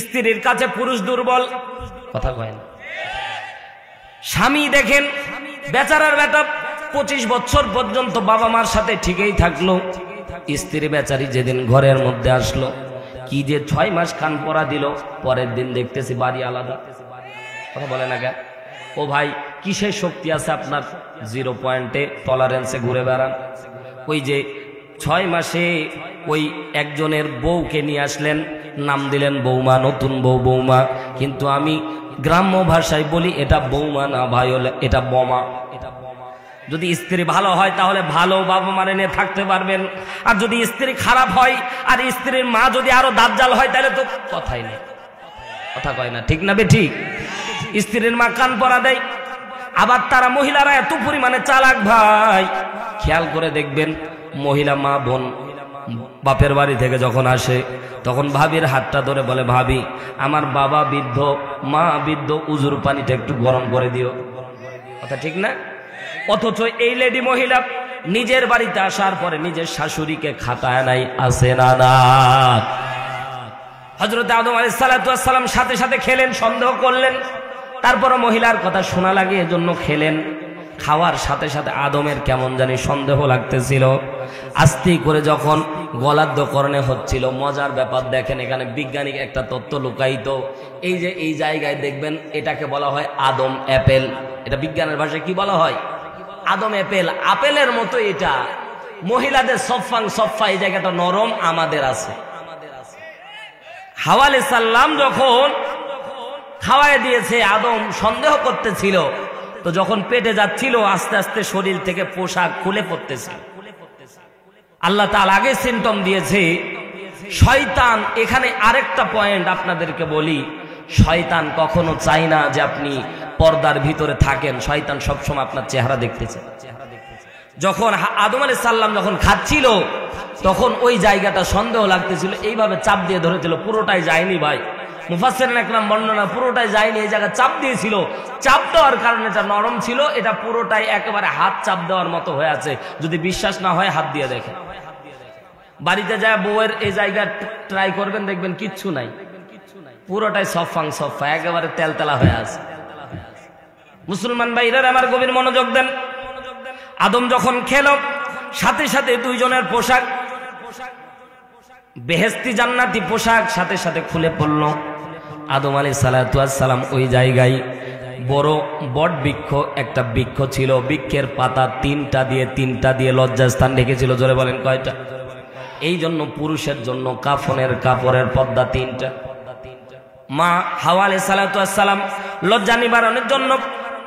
স্ত্রীর কাছে পুরুষ দুর্বল, কথা কয় না। স্বামী দেখেন বেচারার বেটা 25 বছর পর্যন্ত বাবা মার সাথে ঠিকই থাকলো, স্ত্রী বেচারি যেদিন ঘরের মধ্যে আসলো, কি যে 6 মাস কান পরা দিল, পরের দিন দেখতেছি বাড়ি আলাদা। কথা বলে না কেন? ও ভাই কিসের শক্তি আছে আপনার? 0 পয়েন্টে টলারেন্সে ঘুরে বেড়ান। ওই যে 6 মাসে ওই একজনের বউকে নিয়ে আসলেন, নাম দিলেন বৌমা, নতুন বউ বৌমা, কিন্তু আমি গ্রাম্য ভাষায় বলি এটা বৌমা না ভাই, হলে এটা বোমা। যদি স্ত্রী ভালো হয় তাহলে ভালো বাবা মারে নিয়ে থাকতে পারবেন, আর যদি স্ত্রী খারাপ হয় আর স্ত্রীর মা যদি আরো দাজ্জাল হয় তাহলে তো কথাই নেই। কথা কয় না, ঠিক না বে ঠিক? স্ত্রীর মা কান পরা দেয়, আবার তারা মহিলারা এত পরিমাণে চালাক ভাই, খেয়াল করে দেখবেন মহিলা মা বোন বাপের বাড়ি থেকে যখন আসে তখন ভাবির হাতটা ধরে বলে, ভাবি আমার বাবা বৃদ্ধ, মা বৃদ্ধ, উজুর পানিটা একটু গরম করে দিও। কথা ঠিক না? অথচ এই লেডি মহিলা নিজের বাড়িতে আসার পরে নিজের শাশুড়িকে খাতায় নাই, আছে না না? হযরত আদম আলাইহিস সালাম সাথে সাথে খেলেন, সন্দেহ করলেন, তারপর মহিলার কথা শোনা লাগে এজন্য খেলেন। খাওয়ার সাথে সাথে আদমের কেমন জানি সন্দেহ লাগতেছিল। আস্তে করে যখন গলাদ্যকরণে হচ্ছিল, মজার ব্যাপার দেখেন, এখানে বৈজ্ঞানিক একটা তত্ত্ব লুকায়িত। এই যে এই জায়গায় দেখবেন এটাকে বলা হয় আদম অ্যাপেল। এটা বিজ্ঞানের ভাষায় কি বলা হয়? আদম অ্যাপেল। আপেলের মতো এটা, মহিলাদের সফা, এই জায়গাটা নরম, আমাদের আছে। হাওয়া আলাইহিস সালাম যখন খাওয়ায় দিয়েছে, আদম সন্দেহ করতেছিল, তো যখন পেটে যাচ্ছিল আস্তে আস্তে শরীর থেকে পোশাক খুলে পড়তেছিল। আল্লাহ তাআলা আগে সিম্পটম দিয়েছে। শয়তান, এখানে আরেকটা পয়েন্ট আপনাদেরকে বলি, শয়তান কখনো চায় না যে আপনি পর্দার ভিতরে থাকেন। শয়তান সবসময় আপনার চেহারা দেখতে চায়। যখন আদম আলাইহিস সালাম যখন খাচ্ছিল তখন ওই জায়গাটা সন্দেহ লাগতেছিল, এইভাবে চাপ দিয়ে ধরেছিল, পুরোটাই যায়নি ভাই। মুফাসসিরিন একরাম বর্ণনা, পুরোটাই যায়নি, এই জায়গা চাপ দিয়েছিল। চাপ দেওয়ার কারণে এটা নরম ছিল, এটা পুরোটাই একেবারে হাত চাপ দেওয়ার মতো হয়ে আছে। যদি বিশ্বাস না হয় হাত দিয়ে দেখেন, বাড়িতে যায় বউয়ের এই জায়গা ট্রাই করবেন, দেখবেন কিচ্ছু নাই, পুরোটাই সফা, একেবারে তেলতেলা হয়ে আছে। মুসলমান ভাইরা আমার গভীর মনোযোগ দেন। আদম যখন খেল, সাথে সাথে দুইজনের পোশাক, বেহেশতি জান্নাতি পোশাক সাথে সাথে খুলে পড়ল। আদম আলাইহিস সালাম ওই জায়গায় বড় বট বৃক্ষ, একটা বৃক্ষ ছিল, বৃক্ষের পাতা তিনটা দিয়ে লজ্জাস্থান ঢেকেছিল। জোরে বলেন কয়টা? এই জন্য পুরুষের জন্য কাপড়ের পর্দা 3টা। মা হাওয়া আলাইহিস সালাম লজ্জা নিবারণের জন্য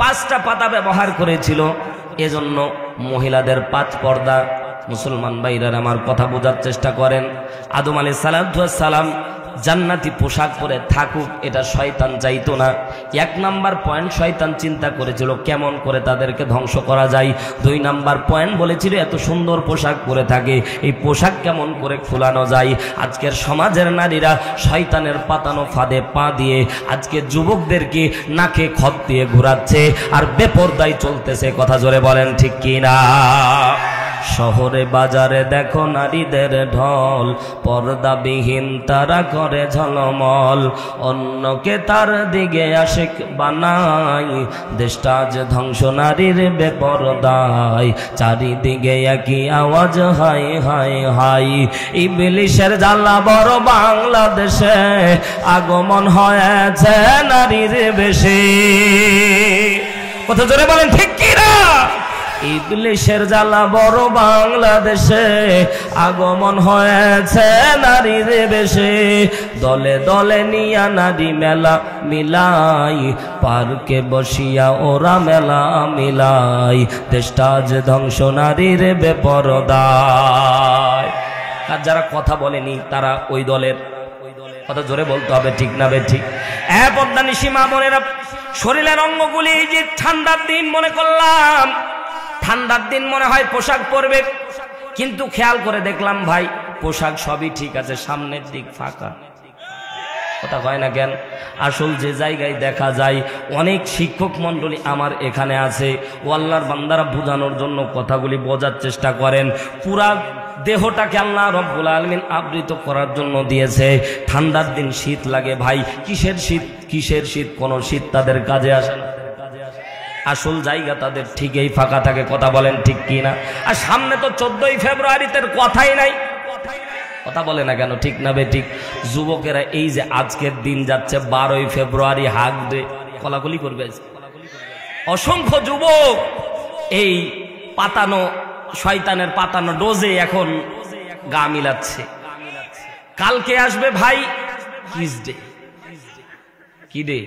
5টা পাতা ব্যবহার করেছিল। এজন্য মহিলাদের 5 পর্দা। মুসলমান ভাইরা আমার কথা বোঝার চেষ্টা করেন। আদম আলাইহিস সালাম জান্নাতি পোশাক পরে থাকুক, এটা শয়তান চাইতো না। 1 নাম্বার পয়েন্ট, শয়তান চিন্তা করেছিল কেমন করে তাদেরকে ধ্বংস করা যায়। 2 নাম্বার পয়েন্ট বলেছিল এত সুন্দর পোশাক পরে থাকে, এই পোশাক কেমন করে খোলানো যায়। আজকের সমাজের নারীরা শয়তানের পাতানো ফাঁদে পা দিয়ে আজকে যুবকদেরকে নাকে খত দিয়ে ঘোরাচ্ছে আর বেপরদায় চলতেছে। কথা জোরে বলেন ঠিক কিনা? শহরে বাজারে দেখো নারীদের ঢল, পর্দাবিহীন তারা করে ঝলমল, অন্যকে তার দিকে আশিক বানাই, দেশটা আজ ধ্বংস নারীর বেপরদায়, চারিদিকে একই আওয়াজ হাই হাই হাই। ইবলিশের জ্বালা বড় বাংলাদেশে, আগমন হয়েছে নারীর বেশে। কথা জোরে বলেন ঠিক কিনা? ইবলিশের জ্বালা বড় বাংলাদেশে, আগমন হয়েছে নারীর বেশে, দলে দলে নিয়া নারী মেলা মিলাই, পার্কে বসিয়া ওরা মেলা মিলাই, দেশটা আজ ধ্বংস নারীর বেপরদায়। আর যারা কথা বলেনি তারা ওই দলের। কথা জোরে বলতে হবে, ঠিক না বে ঠিক? পদ্মানিশী মা বোনেরা, শরীরের অঙ্গগুলি যে ঠান্ডার দিন মনে করলাম, ঠান্ডার দিন মনে হয় পোশাক পরবে, কিন্তু খেয়াল করে দেখলাম ভাই পোশাক সবই ঠিক আছে, সামনের দিক ফাঁকা। কথা কয় না কেন? আসল যে জায়গায় দেখা যায় অনেক শিক্ষক মণ্ডলী আমার এখানে আছে, ও আল্লাহর বান্দারা বোঝানোর জন্য কথাগুলি বোঝার চেষ্টা করেন। পুরা দেহটাকে আল্লাহ রব্বুল আলামিন আবৃত করার জন্য দিয়েছে। ঠান্ডার দিন শীত লাগে ভাই, কিসের শীত? কিসের শীত? কোন শীত তাদের কাজে আসে না। আসল জায়গা তাদের ঠিকই ফাঁকা থাকে। কথা বলেন ঠিক কি না? আর সামনে তো 14ই ফেব্রুয়ারিতে কথাই নাই। কথা বলে না কেন? ঠিক না বেঠিক? যুবকেরা এই যে আজকের দিন যাচ্ছে 12ই ফেব্রুয়ারি হাগ ডে, কলাকলি করবে। অসংখ্য যুবক এই পাতানো শয়তানের পাতানো ডোজে এখন গা মিলাচ্ছে। কালকে আসবে ভাই কিস ডে। কি ডে?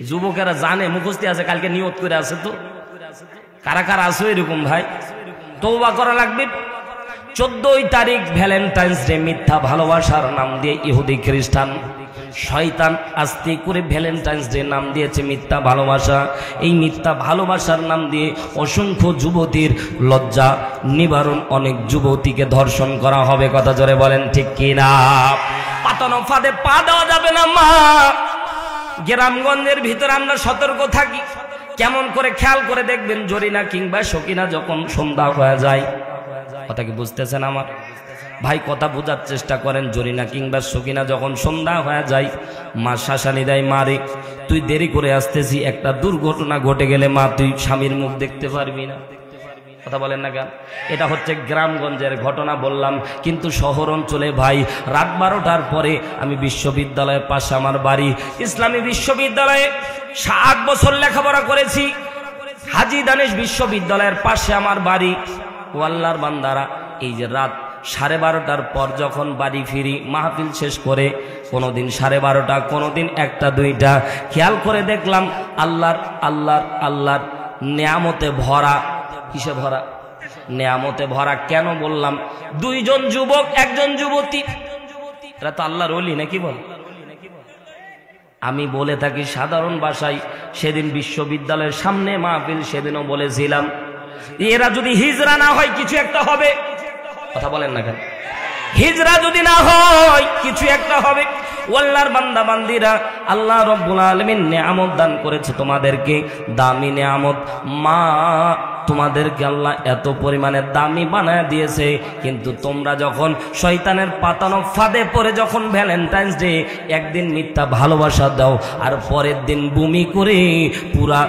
যুবকেরা জানে, মুখস্থি আছে, কালকে নিয়ত করে আছে। তো কারা কারা আছো এরকম ভাই? তওবা করা লাগবে। 14ই তারিখ ভ্যালেন্টাইন্স ডে, মিথ্যা ভালোবাসার নাম দিয়ে ইহুদি খ্রিস্টান শয়তান আস্তে করে ভ্যালেন্টাইন্স ডে নাম দিয়েছে মিথ্যা ভালোবাসা। এই মিথ্যা ভালোবাসার নাম দিয়ে অসংখ্য যুবতীর লজ্জা নিবারণ, অনেক যুবতীকে ধর্ষণ করা হবে। কথা জোরে বলেন ঠিক কিনা? পাতানো ফাঁদে পা দেওয়া যাবে না মা। গ্রামগঞ্জের ভিতরে আমরা সতর্ক থাকি। কেমন করে খেয়াল করে দেখবেন, জরিনা কিংবা সকিনা যখন সন্ধ্যা হয়ে যায়, কথা কি বুঝতেছেন আমার ভাই? কথা বোঝার চেষ্টা করেন। জরিনা কিংবা সকিনা যখন সন্ধ্যা হয়ে যায়, মা শাসানি দেয়, মারে তুই দেরি করে আসতেছি, একটা দুর্ঘটনা ঘটে গেলে মা তুই স্বামীর মুখ দেখতে পারবি না। কথা বলেন না কেন? এটা হচ্ছে গ্রামগঞ্জের ঘটনা বললাম। কিন্তু শহর অঞ্চলে ভাই রাত 12টার পরে, আমি বিশ্ববিদ্যালয়ের পাশে আমার বাড়ি, ইসলামী বিশ্ববিদ্যালয়ে 8 বছর লেখাপড়া করেছি। হাজী দানেশ বিশ্ববিদ্যালয়ের পাশে আমার বাড়ি। ও আল্লাহর বান্দারা, এই যে রাত 12:30টার পর যখন বাড়ি ফিরি মাহফিল শেষ করে, কোনোদিন 12:30, কোনোদিন 1টা 2টা, খেয়াল করে দেখলাম আল্লাহর নেয়ামতে ভরা। কিসে ভরা? নেয়ামতে ভরা। কেন বললাম? 2 জন যুবক, 1 জন যুবতী। এরা তো আল্লাহর ওলি নাকি বল? আমি বলে থাকি সাধারণ ভাষায়, সেদিন বিশ্ববিদ্যালয়ের সামনে মাহফিল, সেদিনও বলেছিলাম এরা যদি হিজরা না হয় কিছু একটা হবে। কথা বলেন না কেন? হিজরা যদি না হয় কিছু একটা হবে। আল্লাহর বান্দা বান্দিরা, আল্লাহ রব্বুল আলামিন নেয়ামত দান করেছে তোমাদেরকে, দামি নেয়ামত। মা তোমাদেরকে আল্লাহ এত পরিমাণে দামি বানায় দিয়েছে, কিন্তু তোমরা যখন শয়তানের পাতানো ফাঁদে পড়ে যখন ভ্যালেন্টাইন্স ডে একদিন মিথ্যা ভালোবাসা দাও, আর পরের দিন বমি করে পুরা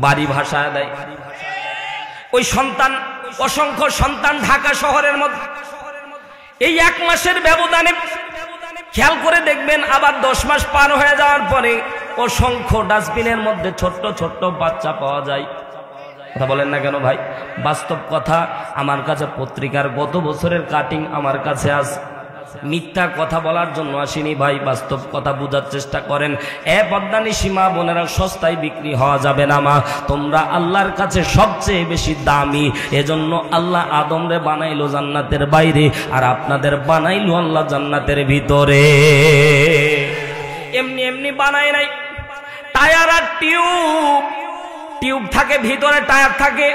বাড়ি ভাসায় দেয়। ওই সন্তান, অসংখ্য সন্তান ঢাকা শহরের মধ্যে এই 1 মাসের ব্যবধানে, খেয়াল করে দেখবেন আবার 10 মাস পার হয়ে যাওয়ার পরে অসংখ্য ডাস্টবিনের মধ্যে ছোট্ট ছোট্ট বাচ্চা পাওয়া যায়। কথা বলেন না কেন ভাই? বাস্তব কথা, আমার কাছে পত্রিকার গত বছরের কাটিং আমার কাছে আছে। মিথ্যা কথা বলার জন্য আসিনি ভাই, বাস্তব কথা বোঝার চেষ্টা করেন। পদ্মানি সীমা বোনেরা, সস্তায় বিক্রি হওয়া যাবে না মা। তোমরা আল্লাহর কাছে সবচেয়ে বেশি দামি। এজন্য আল্লাহ আদমরে বানাইলো জান্নাতের বাইরে, আর আপনাদের বানাইলো আল্লাহ জান্নাতের ভিতরে। এমনি এমনি বানায় নাই। টায়ার আর টিউব থাকে ভিতরে, টায়ার থাকে।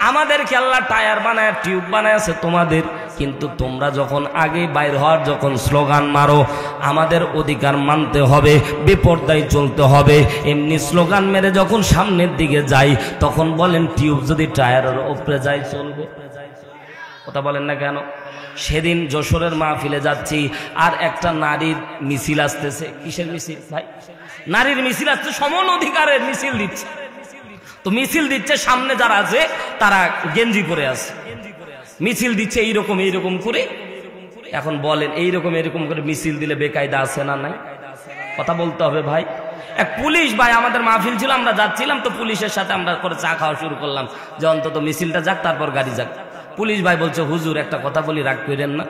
আমাদেরকে আল্লাহ টায়ার বানায়, টিউব বানায় তোমাদের। কিন্তু তোমরা যখন আগে বাইর হওয়ার যখন স্লোগান মারো, আমাদের অধিকার মানতে হবে, বেপরদায় চলতে হবে, এমনি স্লোগান মেরে যখন সামনের দিকে যাই, তখন বলেন টিউব যদি টায়ারের উপরে যায় চলবে। কথা বলেন না কেন? সেদিন যশোরের মাহফিলে যাচ্ছি, আর একটা নারীর মিছিল আসতেছে। কিসের মিছিল ভাই? নারীর মিছিল আসছে, সমান অধিকারের মিছিল দিচ্ছে। তো মিছিল দিচ্ছে, সামনে যারা আছে তারা গেঞ্জি পরে আছে, মিছিল দিচ্ছে এইরকম এইরকম করে। এখন বলেন এইরকম এরকম করে মিছিল দিলে বেকায়দা আছে না নাই? কথা বলতে হবে ভাই। এক পুলিশ ভাই আমাদের মাহফিল ছিল, আমরা যাচ্ছিলাম, তো পুলিশের সাথে আমরা করে চা খাওয়া শুরু করলাম যে অন্তত মিছিলটা যাক, তারপর গাড়ি যাক। পুলিশ ভাই বলছে, হুজুর একটা কথা বলি, রাগ করেন না।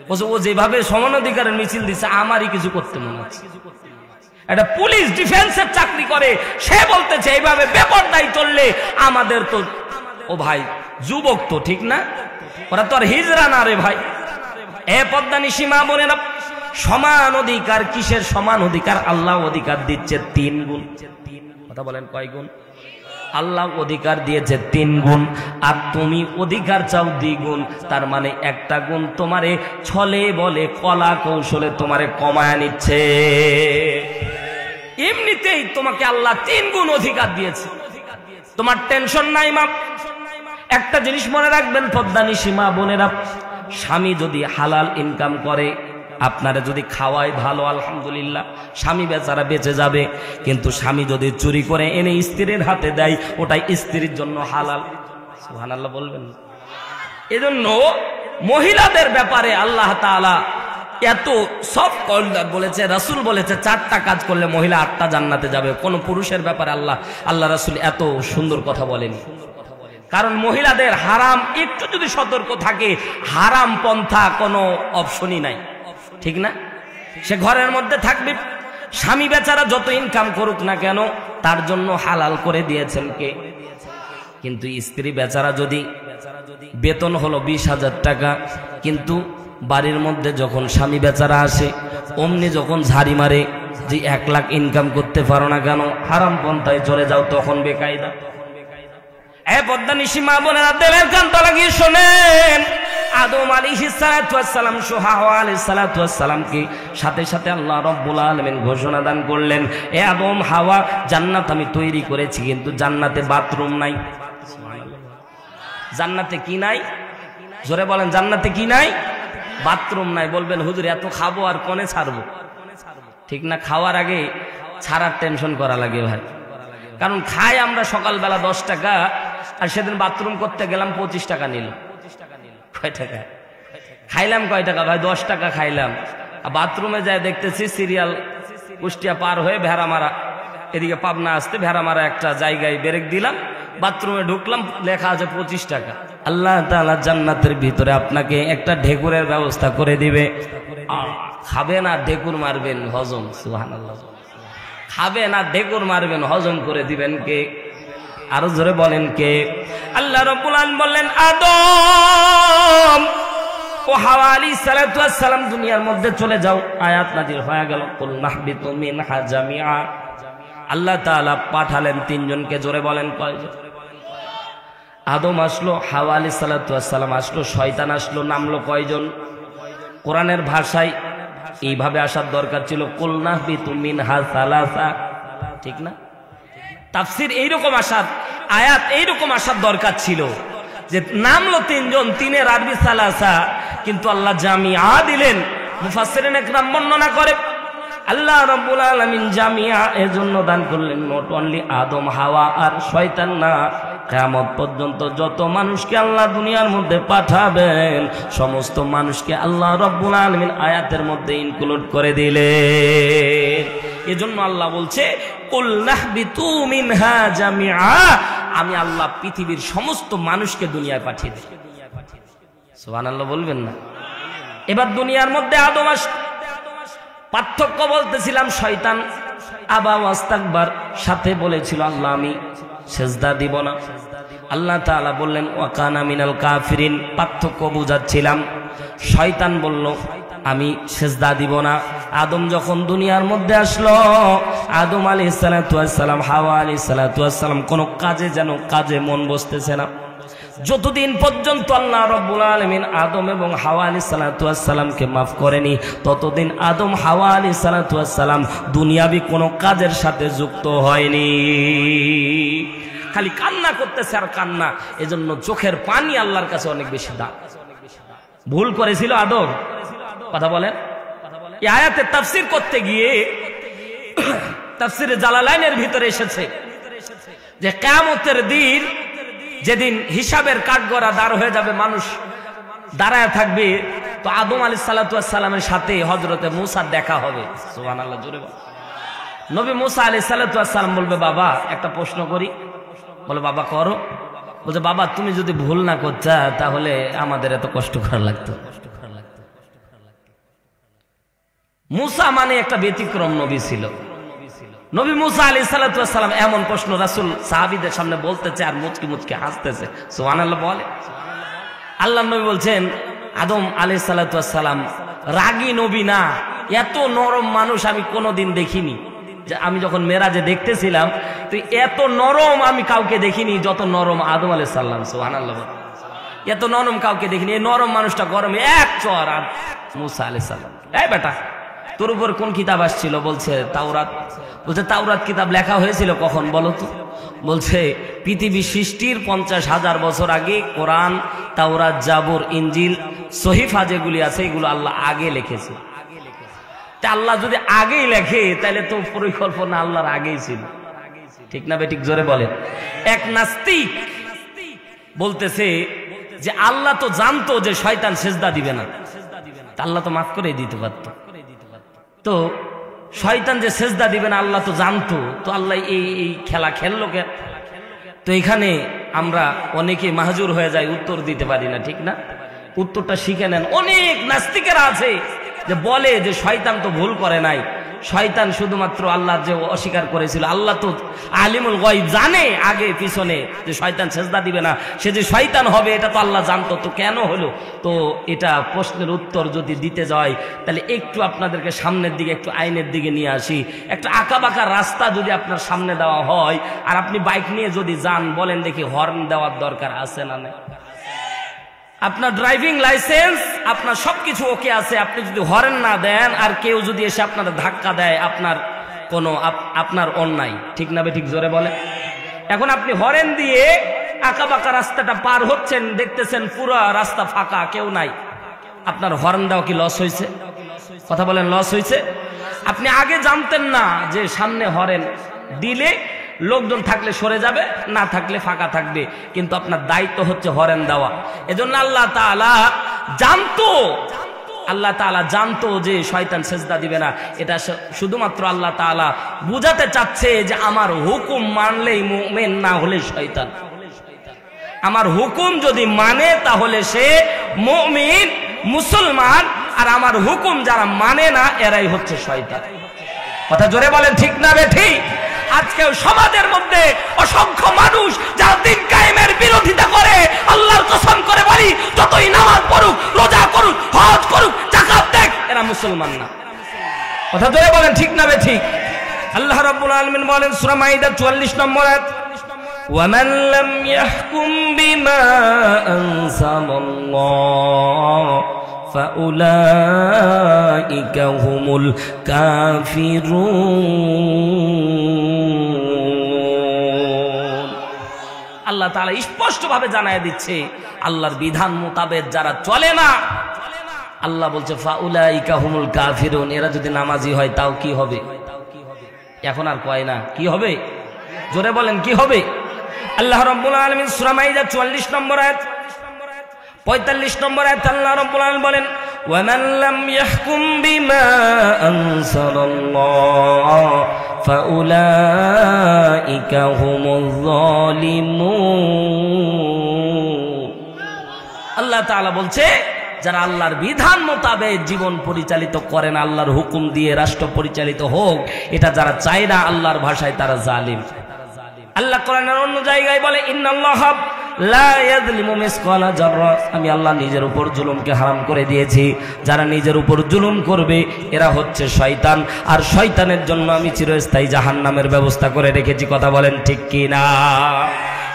বলছে ও যেভাবে সমান অধিকারের মিছিল দিচ্ছে আমারই কিছু করতে মনে হচ্ছে। একটা পুলিশ ডিফেন্সের চাকরি করে, সে বলতেছে এইভাবে বেপরদায় চললে আমাদের তো, ও ভাই যুবক তো ঠিক না, ওরা তো আর হিজরা না রে ভাই। পদ্মানি সীমা বোনেরা, সমান অধিকার। কিসের সমান অধিকার? আল্লাহ অধিকার দিচ্ছে 3 গুণ। কথা বলেন কয় গুণ? আল্লাহ অধিকার দিয়েছে 3 গুণ, আর তুমি অধিকার চাও 2 গুণ। তার মানে একটা গুণ তোমারে ছলে বলে কলা কৌশলে তোমারে কমায় নিচ্ছে। এমনিতেই তোমাকে আল্লাহ 3 গুণ অধিকার দিয়েছে, তোমার টেনশন নাই মা। একটা জিনিস মনে রাখবেন পদ্মানিশী মা বোনেরা, স্বামী যদি হালাল ইনকাম করে, আপনারা যদি খাওয়ায় ভালো আলহামদুলিল্লাহ, স্বামী বেচারা বেঁচে যাবে। কিন্তু স্বামী যদি চুরি করে এনে স্ত্রীর হাতে দেয়, ওটাই স্ত্রীর জন্য হালাল। সুবহানাল্লাহ বলবেন। এজন্য মহিলাদের ব্যাপারে আল্লাহ তাআলা এত সব কল্যাণ বলেছে, রাসূল বলেছে 4টা কাজ করলে মহিলা 8টা জান্নাতে যাবে। কোন পুরুষের ব্যাপারে আল্লাহ রাসূল এত সুন্দর কথা বলেনি। কারণ মহিলাদের হারাম একটু যদি সতর্ক থাকে, হারাম পন্থা কোনো অপশনই নাই, ঠিক না? সে ঘরের মধ্যে থাকবে, স্বামী বেচারা যত ইনকাম করুক না কেন তার জন্য হালাল করে দিয়েছেন কে? কিন্তু স্ত্রী বেচারা যদি বেতন হলো 20,000 টাকা, কিন্তু বাড়ির মধ্যে যখন স্বামী বেচারা আসে অমনি যখন ঝাড়ি মারে যে 1 লাখ ইনকাম করতে পারো না কেন, হারাম পন্থায় চলে যাও, তখন বেকায়দা। পদ্মানিশী মা বোনেরা দেবের কান্ত লাগিয়ে শোনেন, আদম আলাইহিস সালাতু ওয়াস সালাম হাওয়া আলাইহিস সালাতু ওয়াস সালামকে সাথে সাথে আল্লাহ রাব্বুল আলামিন ঘোষণা দান করলেন, এ আদম হাওয়া, জান্নাত আমি তৈরি করেছি, কিন্তু জান্নাতে বাথরুম নাই। জান্নাতে কি নাই? জোরে বলেন, জান্নাতে কি নাই? বাথরুম নাই। বলবেন হুজুর এত খাবো আর কোনে ছাড়বো? ঠিক না, খাওয়ার আগে ছাড়ার টেনশন করা লাগে ভাই। কারণ খাই আমরা সকালবেলা 10 টাকা, আর সেদিন বাথরুম করতে গেলাম 25 টাকা নিল। কয় টাকা খাইলাম? কয় টাকা ভাই? 10 টাকা খাইলাম। বাথরুমে যায় দেখতেছি সিরিয়াল কুষ্টিয়া পার হয়ে ভেড়ামারা, এদিকে পাবনা আসতে ভেড়ামারা একটা জায়গায় ব্রেক দিলাম, বাথরুমে ঢুকলাম, লেখা আছে 25 টাকা। আল্লাহ তাআলা জান্নাতের ভিতরে আপনাকে একটা ঢেকুরের ব্যবস্থা করে দিবে। খাবেন আর ঢেকুর মারবেন, হজম। সুবহানাল্লাহ। খাবেন আর ঢেকুর মারবেন, হজম করে দিবেন কে? আরো জোরে বলেন কে? আল্লাহ রাব্বুল আলামিন বললেন, আদম ও হাওয়া আলাইহিস সালাতু ওয়াস সালাম দুনিয়ার মধ্যে চলে যাও। আয়াত নাযিল হয়ে গেল, কুল নাহবিতু মিনহা জামিআ। আল্লাহ তাআলা পাঠালেন 3 জনকে। জোরে বলেন কয়জন? আদম আসলো, হাওয়া আলাইহিস সালাতু ওয়াস সালাম আসলো, শয়তান আসলো, নামলো কয়জন? কোরআনের ভাষায় এইভাবে আসার দরকার ছিল, কুল নাহবিতু মিনহা সালাসা, ঠিক না? তাফসীর এইরকম আসার, আয়াত এইরকম আসার দরকার ছিল যে নামলো 3 জন, 3-এর আরবি সালাসা, কিন্তু আল্লাহ জামিআ দিলেন। মুফাসসিরিন একরাম বর্ণনা করে আল্লাহ রাব্বুল আলামিন জামিআ এজন্য দান করলেন, নট অনলি আদম হাওয়া আর শয়তান না, কিয়ামত পর্যন্ত যত মানুষকে আল্লাহ দুনিয়ার মধ্যে পাঠাবেন সমস্ত মানুষকে আল্লাহ রাব্বুল আলামিন আয়াতের মধ্যে ইনক্লুড করে দিলেন। এজন্য আল্লাহ বলছে, কুল নাহবিতু মিনহা জামিআ, আমি আল্লাহ পৃথিবীর সমস্ত মানুষকে দুনিয়ায় পাঠিয়ে দেব। সুবহানাল্লাহ বলবেন না? এবার দুনিয়ার মধ্যে আদম আসলো। পার্থক্য বলতেছিলাম, শয়তান আবা ওয়াস্তাকবার, সাথে বলেছিল আল্লাহ আমি সেজদা দিব না। আল্লাহ তাআলা বললেন ওয়া কানা মিনাল কাফিরিন, পার্থক্য বুঝাচ্ছিলাম। শয়তান বলল আমি সেজদা দিব না। আদম যখন দুনিয়ার মধ্যে আসলো, আদম আলাইহিস সালাতু ওয়াস সালাম, হাওয়া আলাইহিস সালাতু ওয়াস সালাম কোন কাজে যেন কাজে মন বসতেছে না। যতদিন পর্যন্ত আল্লাহ রাব্বুল আলামিন আদম এবং হাওয়া আলাইহিস সালাতু ওয়াস সালামকে মাফ করেনি, ততদিন আদম হাওয়া আলাইহিস সালাতু ওয়াস সালাম দুনিয়াবি কোনো কাজের সাথে যুক্ত হয়নি। খালি কান্না করতেছে আর কান্না। এজন্য চোখের পানি আল্লাহর কাছে অনেক বেশি দাম। ভুল করেছিল আদম? কথা বলেন। এই আয়াতের তাফসীর করতে গিয়ে তাফসীরে জালালাইনের ভিতরে এসেছে যে কিয়ামতের দিন, যেদিন হিসাবের কাঠগড়া দাঁড় হয়ে যাবে, মানুষ দাঁড়ায় থাকবে, তো আদম আলাইহিস সালাতু ওয়াস সালামের সাথে হযরতে মূসার দেখা হবে। সুবহানাল্লাহ জোরে বল। নবী মূসা আলাইহিস সালাতু ওয়াস সালাম বলবে, বাবা একটা প্রশ্ন করি। বলে বাবা করো। বলছে বাবা তুমি যদি ভুল না করতা তাহলে আমাদের এত কষ্ট করা লাগতো। মূসা মানে একটা ব্যতিক্রম নবী ছিল। নবী মূসা আলাইহিস সালাতু ওয়াস সালাম এমন প্রশ্ন রাসূল সাহাবীদের সামনে বলতেছে আর মুচকি মুচকি হাসতেছে। সুবহানাল্লাহ বলে। আল্লাহর নবী বলছেন আদম আলাইহিস সালাতু ওয়াস সালাম রাগী নবী না, এত নরম মানুষ আমি কোনোদিন দেখিনি। যে আমি যখন মেরাজে দেখতেছিলাম তুই এত নরম আমি কাউকে দেখিনি যত নরম আদম আলাইহিস সালাম। সুবহানাল্লাহ। এত নরম কাউকে দেখিনি। এই নরম মানুষটা গরমে এক চর। আর মুসা আলাইহিস সালাম, এই বেটা তোর উপর কোন কিতাব আসছিল? বলছে তাওরাত। বলছে তাওরাত কিতাব লেখা হয়েছিল কখন বলো তো? বলছে পৃথিবী সৃষ্টির 50,000 বছর আগে কোরআন, তাওরাত, জাবুর, ইনজিল, সহিফা যেগুলি আছে এগুলো আল্লাহ আগে লিখেছে। তা আল্লাহ যদি আগেই লেখে তাহলে তো পরিকল্পনা আল্লাহর আগেই ছিল, ঠিক না বেঠিক? জোরে বলেন। এক নাস্তিক বলতেছে যে আল্লাহ তো জানতো যে শয়তান সেজদা দিবে না, আল্লাহ তো মাফ করে দিতে পারত। তো শয়তান যে সেজদা দিবে না আল্লাহ তো জানতো, তো আল্লাহ এই খেলা খেললো কেন? তো এখানে আমরা অনেকে মাহজুর হয়ে যায়, উত্তর দিতে পারি না, ঠিক না? উত্তরটা শিখে নেন। অনেক নাস্তিকেরা আছে যে বলে যে শয়তান তো ভুল করে নাই, শয়তান শুধুমাত্র আল্লাহ যে অস্বীকার করেছিল, আল্লাহ তো আলিমুল গায়ব, জানে আগে পিছনে যে শয়তান সেজদা দিবে না, সে যে শয়তান হবে এটা তো আল্লাহ জানতো, তো কেন হলো? তো এটা প্রশ্নের উত্তর যদি দিতে যায় তাহলে একটু আপনাদেরকে সামনের দিকে, একটু আইনের দিকে নিয়ে আসি। একটা আঁকাবাঁকা রাস্তা যদি আপনার সামনে দেওয়া হয় আর আপনি বাইক নিয়ে যদি যান, বলেন দেখি হর্ন দেওয়ার দরকার আছে না নেই? আপনার ড্রাইভিং লাইসেন্স, আপনার সবকিছু ওকে আছে, আপনি যদি হর্ন না দেন আর কেউ যদি এসে আপনার ধাক্কা দেয়, আপনার অন্যায়, ঠিক না বেঠিক? জোরে বলে। এখন আপনি হর্ন দিয়ে আঁকাবাঁকা রাস্তাটা পার হচ্ছেন, দেখতেছেন পুরো রাস্তা ফাঁকা, কেউ নাই, আপনার হর্ন দেওয়া কি লস হয়েছে? কথা বলেন, লস হয়েছে? আপনি আগে জানতেন না যে সামনে হর্ন দিলে লোকজন থাকলে সরে যাবে, না থাকলে ফাঁকা থাকবে, কিন্তু আপনার দায়িত্ব হচ্ছে হর্ন দেওয়া। এজন্য আল্লাহ তাআলা জানতো যে শয়তান সেজদা দিবে না। এটা শুধুমাত্র আল্লাহ তাআলা বুঝাতে চাচ্ছে যে আমার হুকুম মানলেই মুমিন, না হলে শয়তান। আমার হুকুম যদি মানে তাহলে সে মুমিন, মুসলমান, আর আমার হুকুম যারা মানে না এরাই হচ্ছে শয়তান। কথা জোরে বলেন, ঠিক না বেঠিক? আজকেও সমাজের মধ্যে অসংখ্য মানুষ যারা দিন কায়েমের বিরোধিতা করে, আল্লাহর কসম করে বলি, যতই নামাজ পড়ুক, রোজা করুক, হজ করুক, যাকাত দেখ, এরা মুসলমান না। কথা ধরে বলেন, ঠিক না বেঠিক? আল্লাহ রাব্বুল আলামিন বলেন সূরা মাইদা 44 নম্বর আয়াত, ওয়ামান লাম ইয়াহকুম বিমা আনজালাল্লাহ ফাউলাইকা হুমুল কাফিরুন। আল্লাহ তাআলা স্পষ্টভাবে জানায় দিচ্ছে, আল্লাহর বিধান মোতাবেক যারা চলে না, আল্লাহ বলছে ফাউলাইকা হুমুল কাফিরুন, এরা যদি নামাজি হয় তাও কি হবে? এখন আর কয় না কি হবে? জোরে বলেন, কি হবে? আল্লাহ রাব্বুল আলামিন সূরা মাইদা 44 নম্বর আয়াত, 45 নম্বর আয়াত আল্লাহ রাব্বুল আলামিন বলেন, ওয়ামান লাম ইয়াহকুম বিমা আনজালাল্লাহ ফাউলাইকা হুমুয যালিমুন। আল্লাহ তাআলা বলছে যারা আল্লাহর বিধান মোতাবেক জীবন পরিচালিত করেন, আল্লাহর হুকুম দিয়ে রাষ্ট্র পরিচালিত হোক, এটা যারা চায় না, আল্লাহর ভাষায় তারা জালিম। আল্লাহ কোরআনের অন্য জায়গায় বলে, ইন্নাল্লাহ লা ইয়াযলিমু মিসকালা যাররা, আমি আল্লাহ নিজের উপর জুলুমকে হারাম করে দিয়েছি। যারা নিজের উপর জুলুম করবে এরা হচ্ছে শয়তান, আর শয়তানের জন্য আমি চিরস্থায়ী জাহান্নামের ব্যবস্থা করে রেখেছি। কথা বলেন, ঠিক কি না?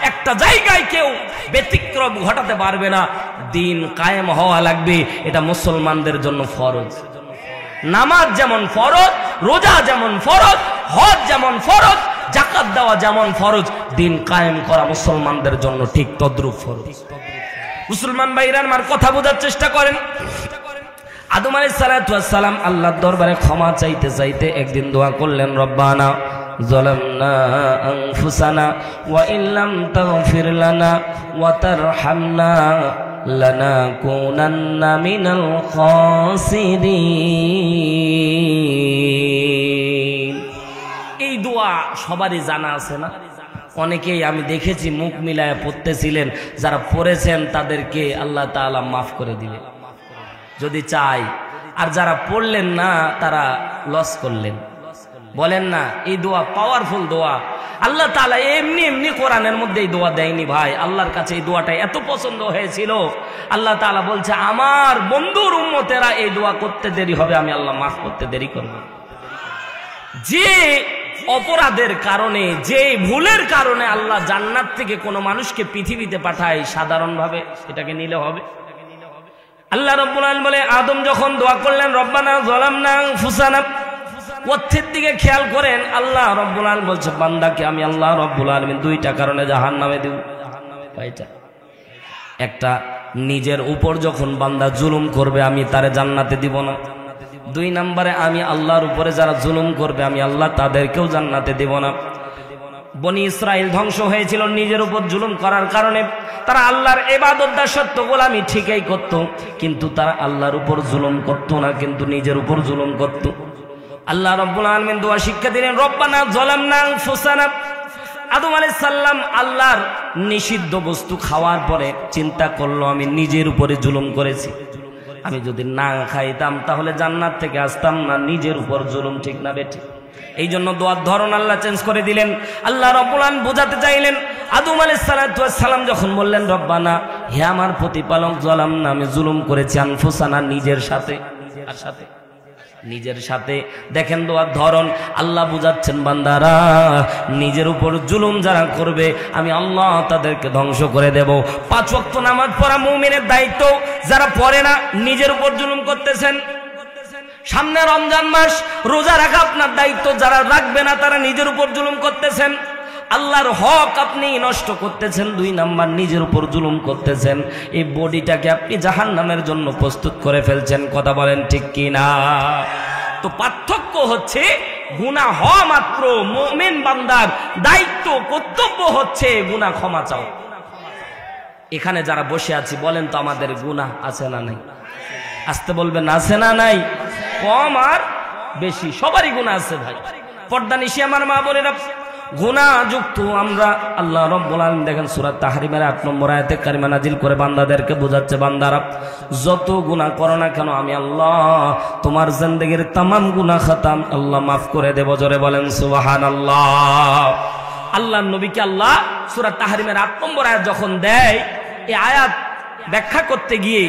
একটা জায়গায় কেউ ব্যতিক্রম ঘটাতে পারবে না, দিন কায়েম হওয়া লাগবে। এটা মুসলমানদের জন্য ফরজ। নামাজ যেমন ফরজ, রোজা যেমন ফরজ, হজ যেমন ফরজ, যাকাত দেওয়া যেমন ফরজ, দিন কায়েম করা মুসলমানদের জন্য ঠিক তদ্রূপ ফরজ। মুসলমান ভাইরা আমার কথা বোঝার চেষ্টা করেন। আদম আলাইহিস সালাতু ওয়াস সালাম আল্লাহর দরবারে ক্ষমা চাইতে চাইতে একদিন দোয়া করলেন, রব্বানা যালামনা আনফুসানা ওয়া ইল্লাম তাগফির লানা ওয়া তারহামনা লানাকুনান্না মিনাল খাসিরিন। এই দোয়া সবারই জানা আছে না? অনেকেই আমি দেখেছি মুখ মিলায় পড়তেছিলেন, যারা পড়েছেন তাদেরকে আল্লাহ তাআলা মাফ করে দিলেন যদি চাই, আর যারা পড়লেন না তারা লস করলেন। বলেন না, এই দোয়া পাওয়ারফুল দোয়া। আল্লাহ তাআলা এমনি এমনি কোরআনের মধ্যে এই দোয়া দেয়নি ভাই, আল্লাহর কাছে এই দোয়াটা এত পছন্দ হয়েছিল, আল্লাহ তাআলা বলছে আমার বন্ধুর উম্মতেরা এই দোয়া করতে দেরি হবে, আমি আল্লাহ মাফ করতে দেরি করব। যে অপরাধের কারণে, যে ভুলের কারণে আল্লাহ জান্নাত থেকে কোনো মানুষকে পৃথিবীতে পাঠায়, সাধারণভাবে এটাকে নিলে হবে? আল্লাহ রাব্বুল আলামিন বলে, আদম যখন দোয়া করলেন রব্বানা যালামনা আনফুসানা, অর্থের দিকে খেয়াল করেন। আল্লাহ রাব্বুল আলামিন বলছে বান্দাকে আমি আল্লাহ রাব্বুল আলামিন দুইটা কারণে জাহান্নামে দেব। কয়টা? একটা, নিজের উপর যখন বান্দা জুলুম করবে আমি তারে জান্নাতে দিব না। 2 নম্বরে, আমি আল্লাহর উপরে যারা জুলুম করবে আমি আল্লাহ তাদেরকেও জান্নাতে দেব না। বনি ইসরাইল ধ্বংস হয়েছিল নিজের উপর জুলুম করার কারণে। তারা আল্লাহর ইবাদত দাসত্ব গোলামি ঠিকই করত, কিন্তু তারা আল্লাহর উপর জুলুম করত না, কিন্তু নিজের উপর জুলুম করত। আল্লাহ রাব্বুল আলামিন দোয়া শিক্ষা দিলেন, রব্বানা যালামনা আনফুসানা। আদম আলাইহিস সালাম আল্লাহর নিষিদ্ধ বস্তু খাওয়ার পরে চিন্তা করলো আমি নিজের উপরে জুলুম করেছি, আমি যদি না খাইতাম তাহলে জান্নাত থেকে আসতাম না। নিজের উপর জুলুম, ঠিক না বেটি? এই জন্য দোয়ার ধরন আল্লাহ চেঞ্জ করে দিলেন। আল্লাহ রাব্বুল আলামিন বোঝাতে চাইলেন, আদম আলাইহিস সালাম যখন বললেন রব্বানা, হে আমার প্রতিপালক, যালামনা, আমি জুলুম করেছি, আনফুসানা, নিজের সাথে। আর সাথে নিজের সাথে। দেখেন দোয়ার ধরন, আল্লাহ বুঝাচ্ছেন বান্দারা নিজের উপর জুলুম যারা করবে আমি আল্লাহ তাদেরকে ধ্বংস করে দেব। 5 ওয়াক্ত নামাজ পড়া মুমিনের দায়িত্ব, যারা পড়ে না নিজের উপর জুলুম করতেছেন। সামনে রমজান মাস, রোজা রাখা আপনার দায়িত্ব, যারা রাখবে না তারা নিজের উপর জুলুম করতেছেন। আল্লাহর হক আপনি নষ্ট করতেছেন। 2 নাম্বার, নিজের উপর জুলুম করতেছেন। এই বডিটাকে আপনি জাহান্নামের জন্য প্রস্তুত করে ফেলছেন। কথা বলেন ঠিক কি না? তো পার্থক্য হচ্ছে, গুনাহ হওয়া মাত্র মুমিন বান্দার দায়িত্ব, কর্তব্য হচ্ছে গুনাহ ক্ষমা চাও। এখানে যারা বসে আছি বলেন তো আমাদের গুনাহ আছে না নাই? আসতে বলবেন আছে না নাই? কম আর বেশি সবারই গুনাহ আছে ভাই। পর্দা নিশি আমার মা বোনেরা, গুনাহযুক্ত আমরা। আল্লাহ রাব্বুল আলামিন দেখেন সূরা তাহরিমের 8 নম্বর আয়াতে কারিমা নাজিল করে বান্দাদেরকে বোঝাচ্ছে, বান্দারা যত গুনাহ করো না কেন আমি আল্লাহ তোমার জিন্দেগীর तमाम গুনাহ খাতাম আল্লাহ মাফ করে দেব। জোরে বলেন সুবহানাল্লাহ। আল্লাহর নবীকে আল্লাহ সূরা তাহরিমের 8 নম্বর আয়াত যখন দেয়, এই আয়াত ব্যাখ্যা করতে গিয়ে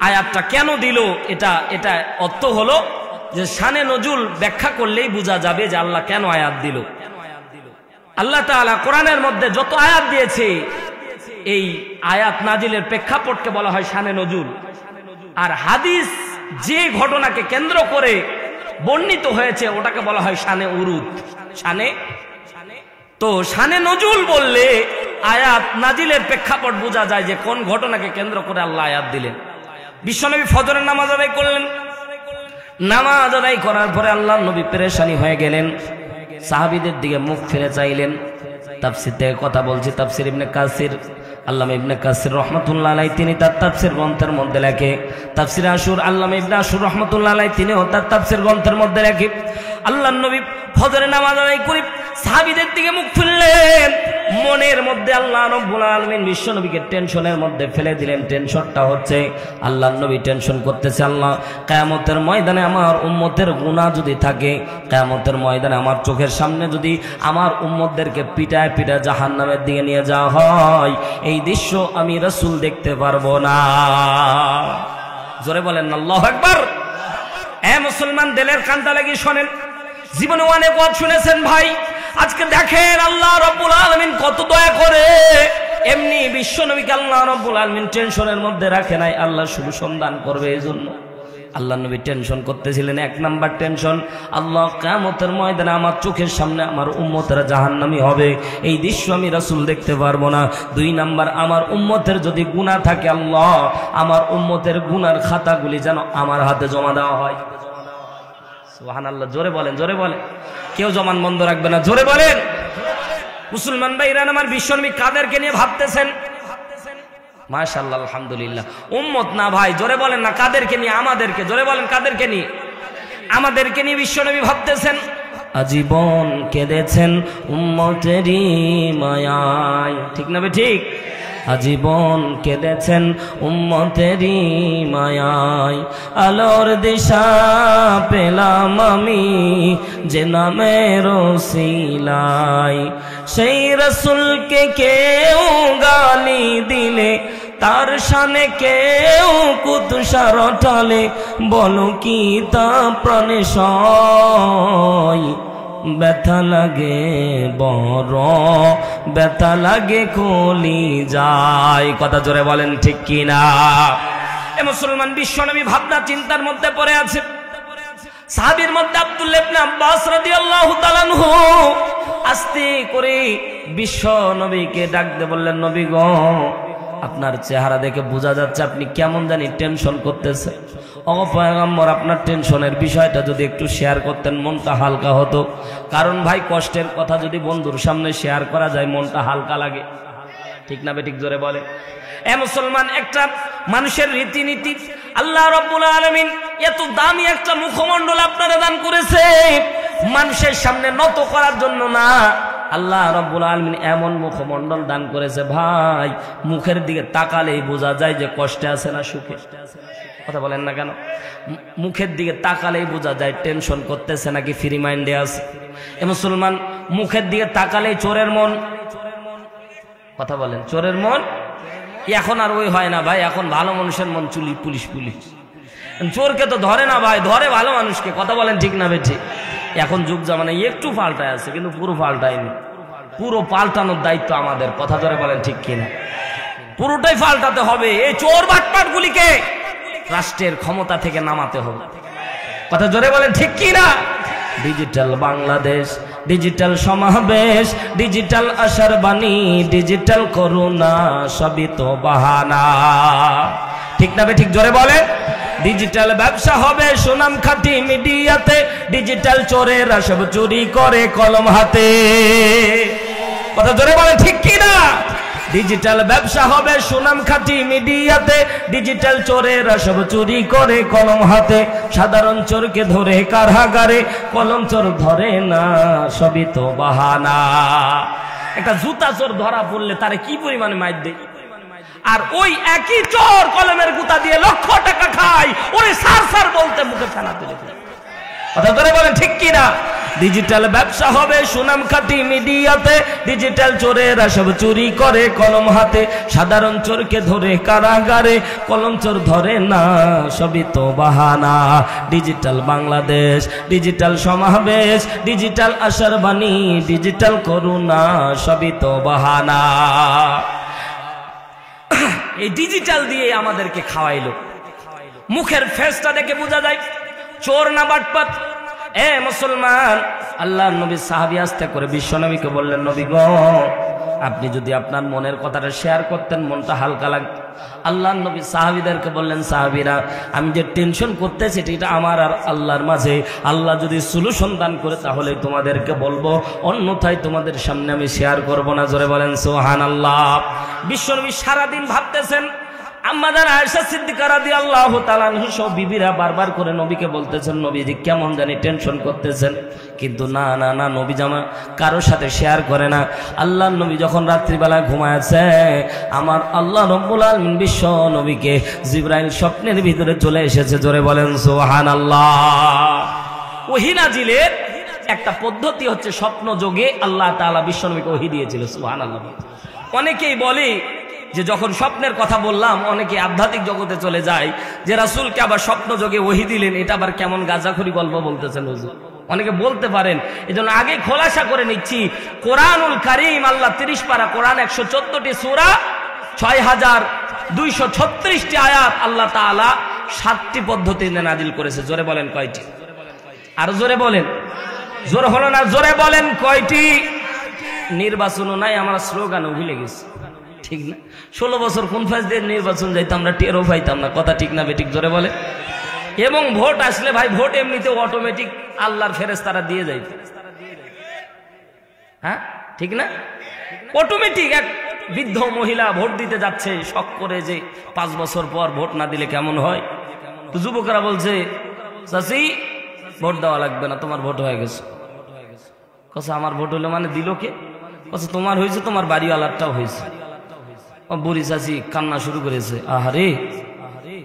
আয়াতটা কেন দিল, এটা অর্থ হলো যে শানে নজুল ব্যাখ্যা করলেই বোঝা যাবে যে আল্লাহ কেন আয়াত দিল। আল্লাহ তাআলা কোরআনের মধ্যে যত আয়াত দিয়েছে, এই আয়াত নাজিলের প্রেক্ষাপটকে বলা হয় শানে নজুল। আর হাদিস যে ঘটনাকে কেন্দ্র করে বর্ণিত হয়েছে ওটাকে বলা হয় শানে উরুদ। তো শানে নজুল বললে আয়াত নাজিলের প্রেক্ষাপট বোঝা যায় যে কোন ঘটনাকে কেন্দ্র করে আল্লাহ আয়াত দিলেন। বিশ্বনবী ফজরের নামাজ আদায় করলেন। নামাজ আদায় করার পরে আল্লাহর নবী পেরেশানি হয়ে গেলেন, সাহাবীদের দিকে মুখ ফিরে চাইলেন। তাফসীর থেকে কথা বলছি, তাফসীর ইবনে কাসির, আল্লামা ইবনে কাসির রহমাতুল্লাহ আলাইহি তিনি তার তাফসীর গ্রন্থের মধ্যে লেখে, তাফসীর আশুর আল্লামা ইবনে আশুর রহমাতুল্লাহ আলাইহি তিনিও তার তাফসীর গ্রন্থের মধ্যে লেখে, আল্লাহর নবী ফজরের নামাজ আদায় করে সাহাবীদের দিকে মুখ ফিরলেন। মনের মধ্যে আল্লাহ রাব্বুল আলামিন বিশ্ব নবীকে টেনশনের মধ্যে ফেলে দিলেন। টেনশনটা হচ্ছে আল্লাহর নবী টেনশন করতেছে, আল্লাহ কিয়ামতের ময়দানে আমার উম্মতের গুনাহ যদি থাকে, কিয়ামতের ময়দানে আমার চোখের সামনে যদি আমার উম্মতদেরকে পিটায় পিটায় জাহান্নামের দিকে নিয়ে যাওয়া হয়, এই দৃশ্য আমি রাসূল দেখতে পারবো না। জোরে বলেন আল্লাহু আকবার। এ মুসলমান, দিলের কানটা লাগিয়ে শোনেন, জীবনে অনেক ওয়াজ শুনেছেন ভাই, আজকে দেখেন আল্লাহ রাব্বুল আলামিন কত দয়া করে। এমনি বিশ্ব নবীকে আল্লাহ রাব্বুল আলামিন টেনশনের মধ্যে রাখে নাই, আল্লাহ শুভ সন্ধান করবে এই জন্য। আল্লাহ নবী টেনশন করতেছিলেন। 1 নাম্বার টেনশন, আল্লাহ কিয়ামতের ময়দানে আমার চোখের সামনে আমার উম্মতেরা জাহান্নামী হবে, এই দৃশ্য আমি রাসূল দেখতে পারবো না। 2 নাম্বার, আমার উম্মতের যদি গুনাহ থাকে, আল্লাহ আমার উম্মতের গুনার খাতাগুলি যেন আমার হাতে জমা দেওয়া হয়। সুবহানাল্লাহ। জোরে বলেন, জোরে বলেন। কেউ জমান বন্ধ রাখবে না, জোরে বলেন। মুসলমান ভাইরা আমার, বিশ্বনবী কাদেরকে নিয়ে ভাবতেছেন? মাশাআল্লাহ, আলহামদুলিল্লাহ। উম্মত না ভাই, জোরে বলেন না, কাদেরকে নিয়ে? আমাদেরকে। জোরে বলেন, কাদেরকে নিয়ে? আমাদেরকে নিয়ে বিশ্বনবী ভাবতেছেন। আজীবন কেঁদেছেন উম্মতেরই মায়ায়, ঠিক না বে ঠিক? আজীবন কেঁদেছেন উম্মতেরই মায়ায়, আলোর দিশা পেলাম আমি যে নামের ওসিলায়, সেই রাসূলকে কেউ গালি দিলে তার শানে কেউ কুৎসার ঢালে, বলো কি তা প্রাণে সয়, ব্যথা লাগে বড়, ব্যথা লাগে কলি যায়। কথা জোরে বলেন ঠিক কিনা? এ মুসলমান বিশ্বনবী ভাবনা চিন্তার মধ্যে পড়ে আছে। সাহাবীর মধ্যে আব্দুল্লাহ ইবনে আব্বাস রাদিয়াল্লাহু তাআলা আনহু আস্তে করে বিশ্ব নবীকে ডাক দিয়ে বললেন, নবী গো, আপনার চেহারা দেখে বোঝা যাচ্ছে আপনি কেমন জানি টেনশন করতেছেন। ও পয়গম্বর, আপনার টেনশনের বিষয়টা যদি একটু শেয়ার করতেন মনটা হালকা হতো। কারণ ভাই, কষ্টের কথা যদি বন্ধুর সামনে শেয়ার করা যায় মনটা হালকা লাগে। ঠিক না বেঠিক? জোরে বলে। এ মুসলমান, একটা মানুষের রীতিনীতি আল্লাহ রাব্বুল আলামিন এত দামি একটা মুখমণ্ডল আপনারা দান করেছে, মানুষের সামনে নত করার জন্য না। আল্লাহ রাব্বুল আলামিন এমন মুখমণ্ডল দান করেছে ভাই, মুখের দিকে তাকালেই বোঝা যায় যে কষ্টে আছে না সুখে। কথা বলেন না কেন? মুখের দিকে তাকালেই বোঝা যায় টেনশন করতেছে নাকি ফ্রি মাইন্ডে আছে। এ মুসলমান, মুখের দিকে তাকালেই চোরের মন। কথা বলেন, চোরের মন এখন আর ওই হয় না ভাই, এখন ভালো মানুষের মন চুলি পুলিশ পুলিশ। চোরকে তো ধরে না ভাই, ধরে ভালো মানুষকে। কথা বলেন ঠিক না বেঠি? এখন যুগ জামানে একটু পাল্টায় আছে, কিন্তু পুরো পাল্টায়নি। পুরো পাল্টানোর দায়িত্ব আমাদের। কথা ধরে বলেন ঠিক কিনা? পুরোটাই পাল্টাতে হবে। এই চোর বাটপাট গুলিকে রাষ্ট্রের ক্ষমতা থেকে নামাতে হবে। কথা জোরে বলেন ঠিক কিনা? ডিজিটাল বাংলাদেশ, ডিজিটাল সমাবেশ, ডিজিটাল আশার বাণী, ডিজিটাল করুণা, সবই তো বাহানা। ঠিক না ঠিক? জোরে বলে। ডিজিটাল ব্যবসা হবে সুনাম খাঁটি মিডিয়াতে, ডিজিটাল চোরেরা সব চুরি করে কলম হাতে। কথা জোরে বলে ঠিক কিনা? ডিজিটাল ব্যবসা হবে সুনাম খাঁটি মিডিয়াতে, ডিজিটাল চোরেরা সব চুরি করে কলম হাতে। সাধারণ চোরকে ধরে কারাগারে, কলম চোর ধরে না, সবই তো বাহানা। একটা জুতা চোর ধরা পড়লে তারে কি পরিমাণে মাইর দেয়, আর ওই একই চোর কলমের গুতা দিয়ে লক্ষ টাকা খায়। ওরে সার সার বলতে মুখে ফেনা তুলে। কথা ধরে বলেন ঠিক কিনা? ডিজিটাল ব্যবসা হবে সুনাম খাঁটি মিডিয়াতে, ডিজিটাল চোরেরা সব চুরি করে কলম হাতে। সাধারণ চোরকে ধরে কারাগারে, কলম চোর ধরে না, সবই তো বাহানা। ডিজিটাল বাংলাদেশ, ডিজিটাল সমাবেশ, ডিজিটাল আশার বাণী, ডিজিটাল করুণা, সবই তো বাহানা। এই ডিজিটাল দিয়ে আমাদেরকে খাওয়াইলো। মুখের ফেসটা দেখে বোঝা যায় চোর না বাটপাত। এ মুসলমান, আল্লাহর নবী সাহাবী আস্তে করে বিশ্ব নবীকে বললেন, নবী গো, আপনি যদি আপনার মনের কথাটা শেয়ার করতেন মনটা হালকা লাগতো। আল্লাহর নবী সাহাবীদেরকে বললেন, সাহাবীরা, আমি যে টেনশন করতেছি এটা আমার আর আল্লাহর মাঝে। আল্লাহ যদি সলিউশন দান করে তাহলে তোমাদেরকে বলবো, অন্যথায় তোমাদের সামনে আমি শেয়ার করব না। জোরে বলেন সুবহানাল্লাহ। বিশ্ব নবী সারাদিন ভাবতেছেন। আম্মাজান আয়েশা সিদ্দিকা রাদিয়াল্লাহু তাআলা আনহা সব বিবিরা বারবার করে নবীকে বলতেছেন, নবীজি কেমন জানি টেনশন করতেছেন, কিন্তু না না না, নবী জামা কারোর সাথে শেয়ার করে না। আল্লাহর নবী যখন রাত্রিবেলা ঘুমাচ্ছে, আমার আল্লাহ রাব্বুল আলামিন বিশ্ব নবীকে জিবরাইল স্বপ্নের ভিতরে চলে এসেছে। জোরে বলেন সুবহানাল্লাহ। ওহী নাজিলের একটা পদ্ধতি হচ্ছে স্বপ্ন যোগে আল্লাহ তাআলা বিশ্ব নবীকে ওহী দিয়েছিল। সুবহানাল্লাহ। অনেকেই বলে যে যখন স্বপ্নের কথা বললাম, অনেকে আধ্যাত্মিক জগতে চলে যায় যে রাসূলকে আবার স্বপ্ন যোগে ওহী দিলেন, এটা আবার কেমন গাঁজাখুরি গল্প বলতেছেন হুজুর। অনেকে বলতে পারেন, এজন্য আগে খোলাসা করে নিচ্ছি। কোরআনুল কারীম, আল্লাহ 30 পারা কোরআন, 114টি সূরা, 6236টি আয়াত, আল্লাহ তাআলা 7টি পদ্ধতিতে নাজিল করেছে। জোরে বলেন কয়টি? আর জোরে বলেন। জোর হলো না, জোরে বলেন কয়টি? নির্বাচনও নাই, আমরা স্লোগানও ভুলে গেছি। ঠিক না? 16 বছর কোন ফাঁস দিয়ে নির্বাচন যাইতাম আমরা, টেরও পাইতাম না। কথা ঠিক না বেঠিক? জোরে বলে। এবং ভোট আসলে ভাই, ভোট এমনিতে অটোমেটিক আল্লাহর ফেরেশতারা দিয়ে যাইত। হ্যাঁ ঠিক না? অটোমেটিক এক বৃদ্ধ মহিলা ভোট দিতে যাচ্ছে শখ করে যে 5 বছর পর ভোট না দিলে কেমন হয়। তো যুবকরা বলছে, চাচি ভোট দেওয়া লাগবে না, তোমার ভোট হয়ে গেছে। কথা আমার ভোট হলো মানে দিল কে? কথা তোমার হয়েছে, তোমার বাড়িওয়ালারটাও হয়েছে। বুড়ি চাচি কান্না শুরু করেছে, আহারে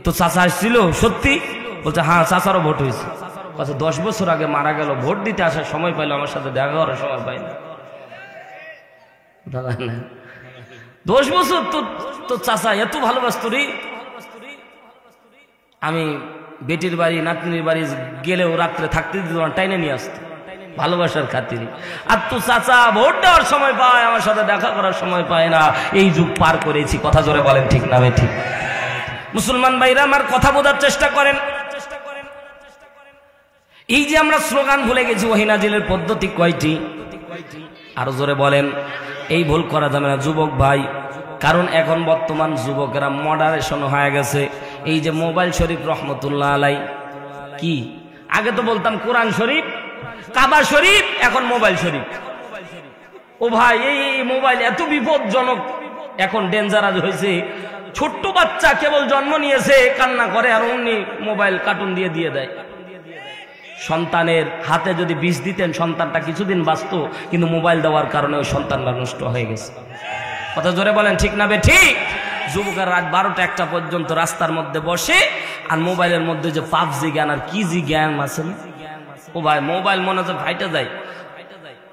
তো চাচা আসছিল সত্যি? বলছে হ্যাঁ, চাচারও ভোট হয়েছে। কথা 10 বছর আগে মারা গেল, ভোট দিতে আসার সময় পাইলো, আমার সাথে দেখা করার সময় পাই না। 10 বছর তো চাচা এত ভালোবাসত রে। আমি বেটির বাড়ি নাতনির বাড়ি গেলেও রাত্রে থাকতে দিত না, টাইনে নিয়ে আসতো। ভালোবাসার খাতিরে। আর তো চাচা ভোট দেওয়ার সময় পায়, আমার সাথে দেখা করার সময় পায় না। এই যুগ পার করেছি, কথা জোরে বলেন ঠিক না ঠিক? মুসলমান ভাইরা আমার কথা বোঝার চেষ্টা করেন। এই যে আমরা স্লোগান ভুলে গেছি, ওহী নাজিলের পদ্ধতি কয়টি? আরো জোরে বলেন। এই ভুল করা যাবে না যুবক ভাই, কারণ এখন বর্তমান যুবকেরা মডারেশন হয়ে গেছে। এই যে মোবাইল শরীফ রহমতুল্লাহ আলাই, কি আগে তো বলতাম কোরআন শরীফ, কাবা শরীফ, এখন মোবাইল শরীফ। ও ভাই, এই মোবাইল এত বিপজ্জনক, এখন ডেঞ্জারাস হয়েছে। ছোট্ট বাচ্চা কেবল জন্ম নিয়েছে, কান্না করে, আর অমনি মোবাইল কার্টুন দিয়ে দেয়। সন্তানের হাতে যদি বিষ দিতেন, সন্তানটা কিছুদিন বাঁচত, কিন্তু মোবাইল দেওয়ার কারণে ওই সন্তানটা নষ্ট হয়ে গেছে। কথা জোরে বলেন ঠিক না ঠিক? যুবকের রাত 12টা-1টা পর্যন্ত রাস্তার মধ্যে বসে, আর মোবাইলের মধ্যে যে পাবজি জ্ঞান আর কি জি জ্ঞান আছে। ও ভাই, মোবাইল মনে হচ্ছে ফাইটা যায়।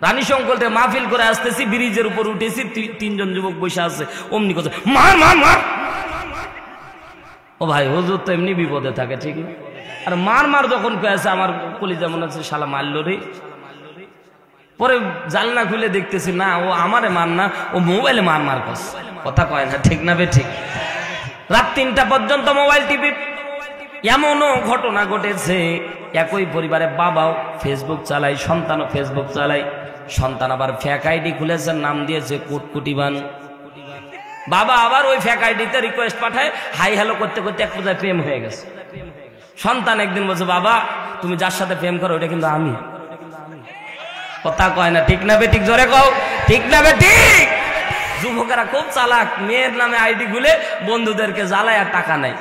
রানী শঙ্কর থেকে মাহফিল করে আসতেছি, ব্রিজের উপর উঠেছি, 3জন যুবক বসে আছে, অমনি কথা মার মার মার। ও ভাই, হুজুর তো এমনি বিপদে থাকে, ঠিক না? আর মার মার যখন পেয়েছে, আমার কলিজা মনে হচ্ছে শালা মারলো রে। পরে জানলা খুলে দেখতেছি, না ও আমারে মার না, ও মোবাইলে মার মার করছে। কথা কয় না ঠিক না ঠিক? রাত 3টা পর্যন্ত মোবাইল টিপি। এমনও ঘটনা ঘটেছে, একই পরিবারে বাবাও ফেসবুক চালায়, সন্তানও ফেসবুক চালায়। সন্তান আবার ফেক আইডি খুলেছে, নাম দিয়েছে কুটকুটিবান। বাবা আবার ওই ফেক আইডিতে রিকোয়েস্ট পাঠায়, হাই হ্যালো করতে করতে এক পর্যায়ে প্রেম হয়ে গেছে। সন্তান একদিন বলছে, বাবা তুমি যার সাথে প্রেম করো ওটা কিন্তু আমি। কথা কয় না ঠিক না ঠিক? জোরে কও ঠিক না ঠিক? যুবকেরা খুব চালাক, মেয়ের নামে আইডি খুলে বন্ধুদেরকে জ্বালায়, আর টাকা নাই।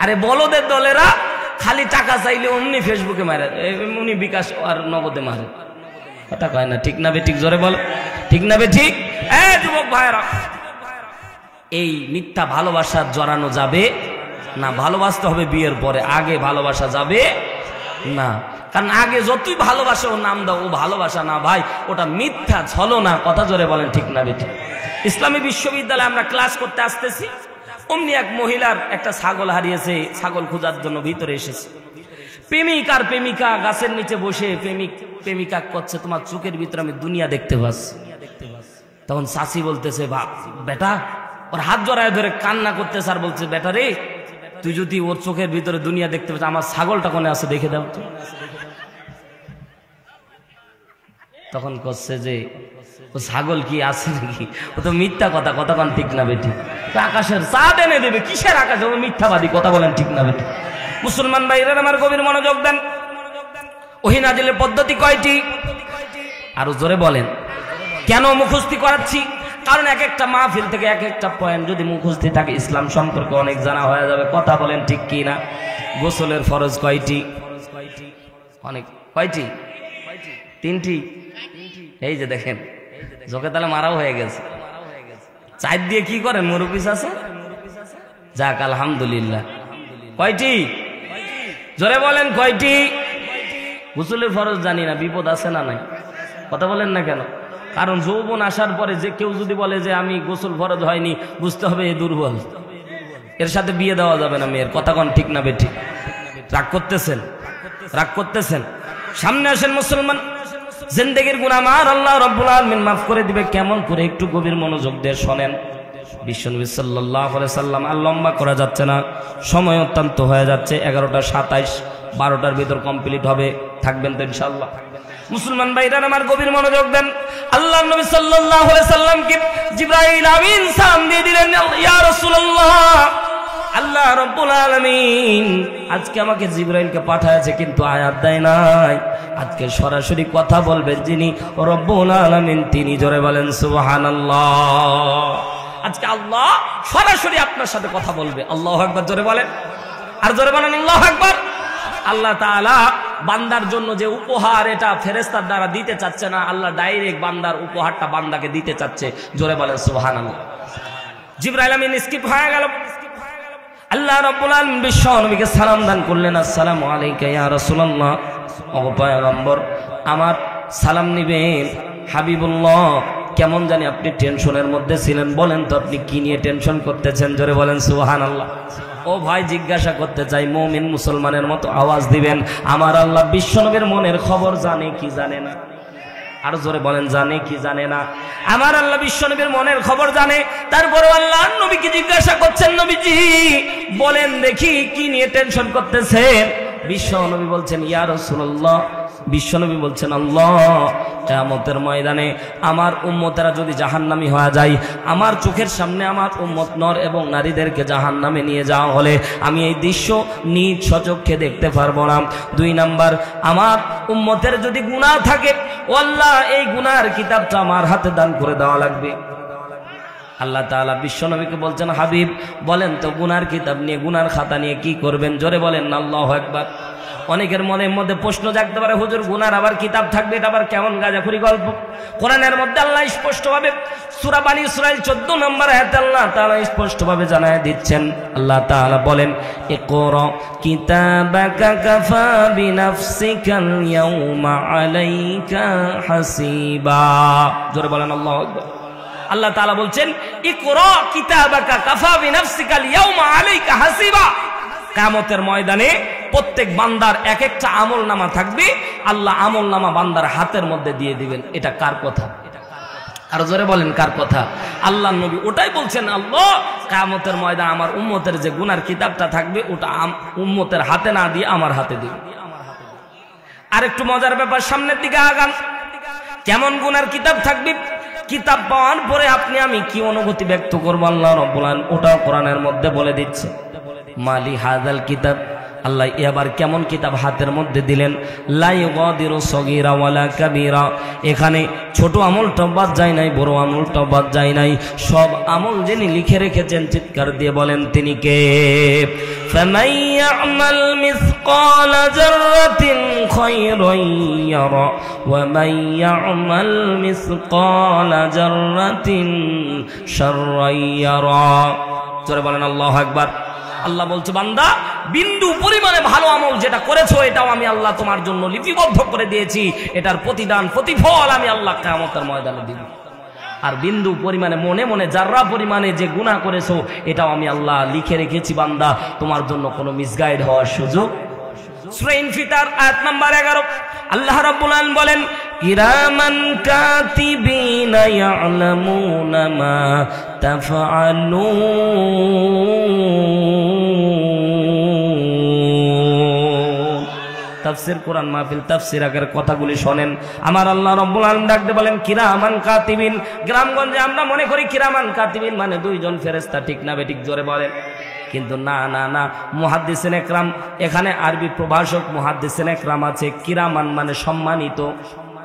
আরে বলদের দলেরা খালি টাকা চাইলে অমনি ফেসবুকে মারে, এমনি বিকাশ আর নগদে মারে। কথা কয় না ঠিক না ঠিক? জোরে বলো ঠিক না ঠিক? যুবক ভাইরা, এই মিথ্যা ভালোবাসা জড়ানো যাবে না। ভালোবাসতে হবে বিয়ের পরে, আগে ভালোবাসা যাবে না। কারণ আগে যতই ভালোবাসা ও নাম দাও, ও ভালোবাসা না ভাই, ওটা মিথ্যা ছলনা। কথা জোরে বলেন ঠিক না ঠিক? ইসলামী বিশ্ববিদ্যালয়ে আমরা ক্লাস করতে আসতেছি, অমনি এক মহিলার একটা ছাগল হারিয়েছে, ছাগল খোঁজার জন্য ভিতরে এসেছে। প্রেমিক আর প্রেমিকা গাছের নিচে বসে, প্রেমিকা করছে, তোমার চোখের ভিতরে আমি দুনিয়া দেখতে পাচ্ছি। তখন চাচি বলতেছে, বেটা, ওর হাত জড়ায় ধরে কান্না করতেছে, আর বলছে, বেটা রে, তুই যদি ওর চোখের ভিতরে দুনিয়া দেখতে পাচ্ছ, আমার ছাগলটা কোনে আছে দেখে দাও তো। তখন করছে যে, ও ছাগল কি আছে নাকি? ও তো মিথ্যা কথা। কথা কন ঠিক না বেটি? আকাশের চাঁদ এনে দেবে, কিসের আকাশে? ও মিথ্যাবাদী। কথা বলেন ঠিক না বেটি? মুসলমান ভাইরা আমার গভীর মনোযোগ দেন। ওহী নাজিলের পদ্ধতি কয়টি? আরো জোরে বলেন। কেন মুখস্থি করাচ্ছি? কারণ এক একটা মাহফিল থেকে এক একটা পয়েন্ট যদি মুখস্থি থাকে, ইসলাম সম্পর্কে অনেক জানা হয়ে যাবে। কথা বলেন ঠিক কি না? গোসলের ফরজ কয়টি? অনেক। কয়টি? 3টি। এই যে দেখেন, জোকে তাহলে মারাও হয়ে গেছে। চার দিয়ে কি করেন? মুরব্বি আছে, যাক আলহামদুলিল্লাহ। কয়টি? জোরে বলেন কয়টি? গোসলের ফরজ জানি না, বিপদ আছে না নাই? কথা বলেন না কেন? কারণ যৌবন আসার পরে যে কেউ যদি বলে যে আমি গোসল ফরজ হয়নি, বুঝতে হবে এ দুর্বল, এর সাথে বিয়ে দেওয়া যাবে না মেয়ের। কথা কন ঠিক না বেঠিক? রাগ করতেছেন? রাগ করতেছেন? সামনে আসেন মুসলমান, জিন্দেগির গুনাহ আমার আল্লাহ রাব্বুল আলামিন মাফ করে দিবে। কেমন করে? একটু গভীর মনোযোগ দিয়ে শোনেন। বিশ্বনবী সাল্লাল্লাহু আলাইহি সাল্লাম, আর লম্বা করা যাচ্ছে না, সময় অত্যন্ত হয়ে যাচ্ছে। 11:27, 12টার ভিতর কমপ্লিট হবে। থাকবেন তো ইনশাআল্লাহ? মুসলমান ভাইরা আমার গভীর মনোযোগ দেন। আল্লাহ নবী সাল্লাল্লাহু আলাইহি সাল্লামকে জিবরাইল আমিন সালাম দিয়ে দিলেন, ইয়া রাসূলুল্লাহ, আল্লাহ রাব্বুল আলামিন আজকে আমাকে জিবরাইলকে পাঠায়েছে, কিন্তু আয়াত দেয় নাই। আজকে সরাসরি কথা বলবেন যিনি রব্বুল আলামিন, তিনি। জোরে বলেন সুবহানাল্লাহ। আজকে আল্লাহ সরাসরি আপনার সাথে কথা বলবে। আল্লাহু আকবার। জোরে বলেন, আর জোরে বলেন আল্লাহু আকবার। আল্লাহ তাআলা বান্দার জন্য যে উপহার, এটা ফেরেশতার দ্বারা দিতে চাচ্ছে না, আল্লাহ ডাইরেক্ট বান্দার উপহারটা বান্দাকে দিতে চাচ্ছে। জোরে বলেন সুবহানাল্লাহ। জিবরাইল আমিন স্কিপ হয়ে গেল। আল্লাহ রাব্বুল আলামিন বিশ্ব নবীকে সালাম দান করলেন, আসসালামু আলাইকা ইয়া রাসূলুল্লাহ। ও পয়গম্বর, আমার সালাম নিবেন। হাবিবুল্লাহ, কেমন জানি আপনি টেনশনের মধ্যে ছিলেন, বলেন তো আপনি কি নিয়ে টেনশন করতেছেন? জোরে বলেন সুবহানাল্লাহ। ও ভাই, জিজ্ঞাসা করতে চাই, মুমিন মুসলমানের মতো আওয়াজ দিবেন, আমার আল্লাহ বিশ্বনবীর মনের খবর জানে কি জানে না? আর জোরে বলেন জানে কি জানে না? আমার আল্লাহ বিশ্বনবীর মনের খবর জানে। তারপরে আল্লাহ নবীকে জিজ্ঞাসা করছেন, নবীজি বলেন দেখি কি নিয়ে টেনশন করতেছেন? বিশ্বনবী বলছেন, ইয়া রাসূলুল্লাহ, বিশ্বনবী বলছেন, আল্লাহ কিয়ামতের ময়দানে আমার উম্মতেরা যদি জাহান্নামী হয়ে যায়, আমার চোখের সামনে আমার উম্মত নর এবং নারীদেরকে জাহান্নামে নিয়ে যাওয়া হলে আমি এই দৃশ্য নিজ স্বচক্ষে দেখতে পারবো না। 2 নাম্বার, আমার উম্মতের যদি গুনাহ থাকে, ও আল্লাহ এই গুনার কিতাবটা আমার হাতে দান করে দেওয়া লাগবে। আল্লাহ তাআলা বিশ্বনবীকে বলছেন, হাবিব বলেন তো গুনার কিতাব নিয়ে, গুনার খাতা নিয়ে কি করবেন? জোরে বলেন না আল্লাহু আকবার। অনেকের মনের মধ্যে প্রশ্ন জাগতে পারে, হুজুর গুনার আবার কিতাব থাকবে, এটা আবার কেমন গাঁজাখুরি গল্প? কোরআনের মধ্যে আল্লাহ স্পষ্টভাবে সূরা বানী ইসরাঈল 14 নম্বর আয়াতে আল্লাহ তাআলা স্পষ্টভাবে জানায় দিচ্ছেন। আল্লাহ তাআলা বলেন, ইকরা কিতাবাকা কাফা বিনাফসিকাল ইয়াউমা আলাইকা হাসিবা। জোরে বলেন আল্লাহু আকবার। আল্লাহ তাআলা বলছেন, ইকরা কিতাবাকা কাফা বিনাফসিকাল ইয়াউমা আলাইকা হাসিবা। কিয়ামতের ময়দানে প্রত্যেক বান্দার এক একটা আমলনামা থাকবে, আল্লাহ আমলনামা বান্দার হাতের মধ্যে দিয়ে দিবেন। এটা কার কথা? আর জোরে বলেন কার কথা? আল্লাহর নবী ওটাই বলছেন, আল্লাহ কিয়ামতের ময়দানে আমার উম্মতের যে গুনার কিতাবটা থাকবে ওটা উম্মতের হাতে না দিয়ে আমার হাতে দিবে। আর একটু মজার ব্যাপার, সামনের দিকে আগান। কেমন গুনার কিতাব থাকবে? কিতাব পাওয়ার পরে আপনি আমি কি অনুভূতি ব্যক্ত করবো আল্লাহ রাব্বুল আলামিন ওটাও কোরআনের মধ্যে বলে দিচ্ছে। মালি হাযাল কিতাব, আল্লাহ এবার কেমন কিতাব হাতের মধ্যে দিলেন? লা ইউগাদিরু সগীরা ওয়ালা কাবীরা। এখানে ছোট আমলটা বাদ যায় নাই, বড় আমলটা বাদ যায় নাই, সব আমল যিনি লিখে রেখেছেন, চিৎকার দিয়ে বলেন তিনি কে? ফামান ইয়ামাল মিসকালা যাররাতিন খায়রান ইয়ারা ওয়া মান ইয়ামাল মিসকালা যাররাতিন শাররান ইয়ারা। জোরে বলেন আল্লাহু আকবার। আল্লাহ বলছে, বান্দা বিন্দু পরিমাণে ভালো আমল যেটা করেছো এটাও আমি আল্লাহ তোমার জন্য লিপিবদ্ধ করে দিয়েছি, এটার প্রতিদান প্রতিফল আমি আল্লাহ কিয়ামতের ময়দানে দিব। আর বিন্দু পরিমাণে মনে মনে জাররা পরিমাণে যে গুনাহ করেছো এটাও আমি আল্লাহ লিখে রেখেছি বান্দা, তোমার জন্য কোনো মিসগাইড হওয়ার সুযোগ। সূরা ইনফিতার আয়াত নাম্বার 11 আল্লাহ রাব্বুল আলামিন বলেন, কিরামান কাতিবিনা ইয়ালামুনা মা তাফআলুন। তাফসীর কোরআন মাহফিল তাফসীর আগের কথাগুলি শোনেন। আমার আল্লাহ রাব্বুল আলামিন ডাকতে বলেন কিরামান কাতিবিন। গ্রামগঞ্জে আমরা মনে করি কিরামান কাতিবিন মানে 2 জন ফেরেশতা, ঠিক না বেঠিক? জোরে বলেন। কিন্তু না না না, মুহাদ্দিসিন একরাম, এখানে আরবি প্রভাষক মুহাদ্দিসিন একরাম আছে, কিরামান মানে সম্মানিত।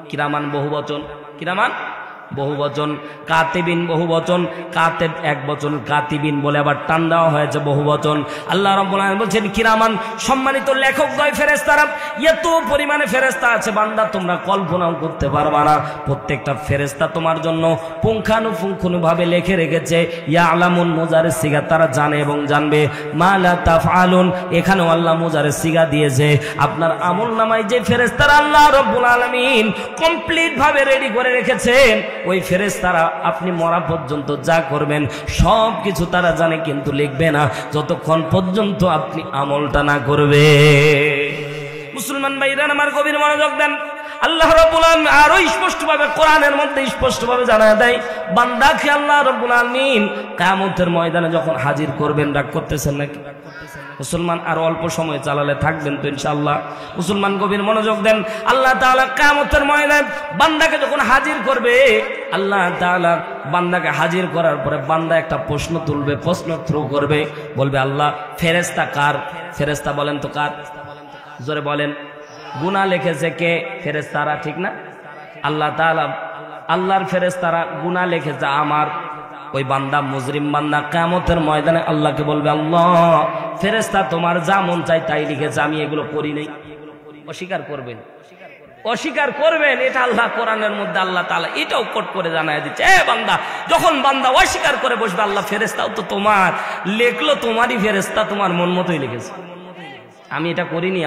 কিরামান বহুবচন, কিরামান বহুবচন, কাতিবিন বহুবচন, কাতেব একবচন, কাতিবিন বলে আবার টান দেওয়া হয়েছে বহুবচন। আল্লাহ রাব্বুল আলামিন বলছেন কিরামান সম্মানিত লেখকদ্বয় ফেরেশতারা। এত পরিমাণে ফেরেশতা আছে বান্দা তোমরা কল্পনাও করতে পারবা না। প্রত্যেকটা ফেরেশতা তোমার জন্য পুঙ্খানুপুঙ্খভাবে লিখে রেখেছে। ইয়ালামুন মুজারের সিগা, তারা জানে এবং জানবে। মা লা তাফআলুন, এখানেও আল্লাহ মুজারের সিগা দিয়েছে। আপনার আমলনামায় যে ফেরেশতারা আল্লাহ রাব্বুল আলামিন কমপ্লিট ভাবে রেডি করে রেখেছেন, ওই ফেরেশতারা আপনি মরা পর্যন্ত যা করবেন সব কিছু তারা জানে, কিন্তু লিখবে না যতক্ষণ পর্যন্ত আপনি আমলটা না করবে। মুসলমান ভাইরা আমার গভীর মনোযোগ দেন। আল্লাহ রাব্বুল আলামিন আরো স্পষ্টভাবে কোরআনের মধ্যে স্পষ্টভাবে জানায় দেয়, বান্দাকে আল্লাহ রাব্বুল আলামিন কিয়ামতের ময়দানে যখন হাজির করবেন, রাগ করতেছেন নাকি মুসলমান? আর অল্প সময় চালালে থাকবেন তো ইনশাআল্লাহ। মুসলমান গভীর মনোযোগ দেন। আল্লাহ তাআলা কিয়ামতের ময়দানে বান্দাকে যখন হাজির করবে, আল্লাহ তাআলা বান্দাকে হাজির করার পরে বান্দা একটা প্রশ্ন তুলবে, প্রশ্ন থ্রো করবে, বলবে আল্লাহ ফেরেশতা কার? ফেরেশতা বলেন তো কার? জোরে বলেন। গুনাহ লিখেছে কে? ফেরেশতারা, ঠিক না? আল্লাহ তাআলা, আল্লাহর ফেরেশতারা গুনাহ লিখেছে আমার। ওই বান্দা মুজরিম বান্দা কিয়ামতের ময়দানে আল্লাহকে বলবে, আল্লাহ ফেরেশতা তোমার যা মন চাই তাই লিখেছে, আমি এগুলো করি নাই। অস্বীকার করবেন, অস্বীকার করবেন। এটা আল্লাহ কোরআনের মধ্যে আল্লাহ তাআলা এটাও কোট করে জানায় দিচ্ছে, এ বান্দা, যখন বান্দা অস্বীকার করে বসবে, আল্লাহ ফেরেশতাও তো তোমার লেখলো, তোমারই ফেরেশতা, তোমার মন মতোই লিখেছে, আমি এটা করিনি।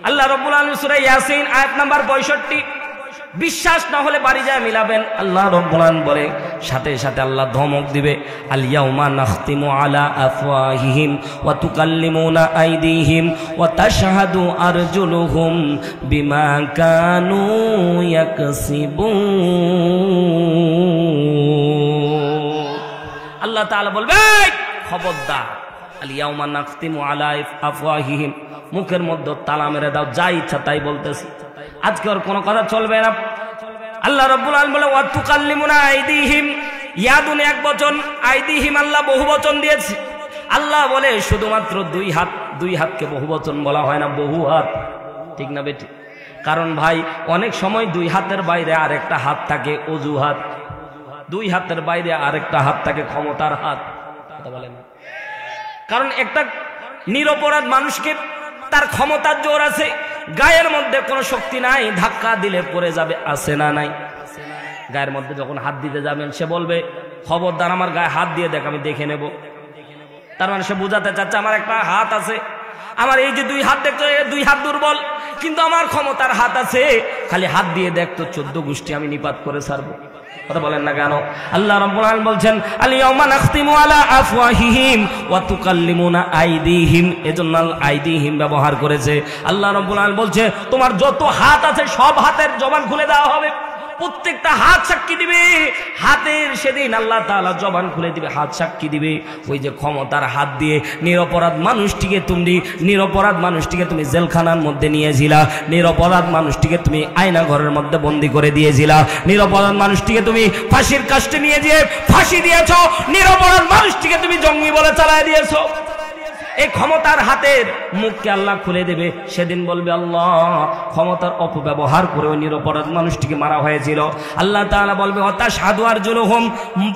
আল্লাহ রাব্বুল আলামিন সূরা ইয়াসিন আয়াত নাম্বার 65, বিশ্বাস না হলে বাড়ি যায় মিলাবেন। আল্লাহ রাব্বুল আলামিন বলে, সাথে সাথে আল্লাহ ধমক দিবে, আল ইয়াউমা নাখতিমু আলা আফওয়াহিহিম ওয়া তুকাল্লিমুনা আইদিহিম ওয়া তাশহাদু আরজুলুহুম বিমা কানু ইয়াকসিবুন। আল্লাহ তাআলা বলবে, খবরদার, আল ইয়াউমা নাখতিমু আলা আফওয়াহিহিম, মুখের মধ্যে তালা মেরে দাও, যা ইচ্ছা তাই বলতেছি, আজকে আর কোনো কথা চলবে না। আল্লাহ রাব্বুল আলামিন বলে, ওয়া তুকাল্লিমুনা আইদিহিম, ইয়াদুন এক বচন, আইদিহিম আল্লাহ বহু বচন দিয়েছে। আল্লাহ বলে শুধুমাত্র দুই হাত, দুই হাতকে বহু বচন বলা হয় না, বহু হাত, ঠিক না বেটি? কারণ ভাই অনেক সময় দুই হাতের বাইরে আরেকটা হাত থাকে অজুহাত, দুই হাতের বাইরে আরেকটা হাত থাকে ক্ষমতার হাত, কথা বলে না? কারণ একটা নিরপরাধ মানুষকে তার ক্ষমতার জোর আছে, গায়ের মধ্যে কোনো শক্তি নাই, ধাক্কা দিলে পড়ে যাবে, আছে না নাই? গায়ের মধ্যে যখন হাত দিতে যাবেন সে বলবে, খবরদার আমার গায়ে হাত দিয়ে দেখ, আমি দেখে নেব। তার মানে সে বুঝাতে চাচ্ছে আমার একটা হাত আছে, আমার এই যে দুই হাত দেখছো, দুই হাত দুর্বল, কিন্তু আমার ক্ষমতার হাত আছে, খালি হাত দিয়ে দেখতো 14 গোষ্ঠী আমি নিপাত করে ছাড়বো। কথা বলেন না কেন? আল্লাহ রাব্বুল আলামিন বলছেন, আল ইয়াউমা নাখতিমু আলা আফওয়াহিহিম ওয়া তুকাল্লিমুনা আইদিহিম, এজন্য আইদিহিম ব্যবহার করেছে। আল্লাহ রাব্বুল আলামিন বলছে, তোমার যত হাত আছে সব হাতের জবান খুলে দেওয়া হবে, প্রত্যেকটা হাত সাক্ষী দিবে। হাতের সেদিন আল্লাহ তাআলা জবান খুলে দিবে, হাত সাক্ষী দিবে। ওই যে ক্ষমতার হাত দিয়ে নিরপরাধ মানুষটিকে তুমি জেলখানার মধ্যে নিয়েছিলা, নিরপরাধ মানুষটিকে তুমি আয়না ঘরের মধ্যে বন্দী করে দিয়েছিলা, নিরপরাধ মানুষটিকে তুমি ফাঁসির কাস্টে নিয়ে যেয়ে ফাঁসি দিয়েছ, নিরপরাধ মানুষটিকে তুমি জঙ্গি বলে চালায় দিয়েছো। এই ক্ষমতার হাতের মুখকে আল্লাহ খুলে দেবে। সেদিন বলবে, আল্লাহ ক্ষমতার অপব্যবহার করে ওই নিরপরাধ মানুষটিকে মারা হয়েছিল। আল্লাহ তাআলা বলবে, ওয়াতাশহাদু আরজুলুহুম,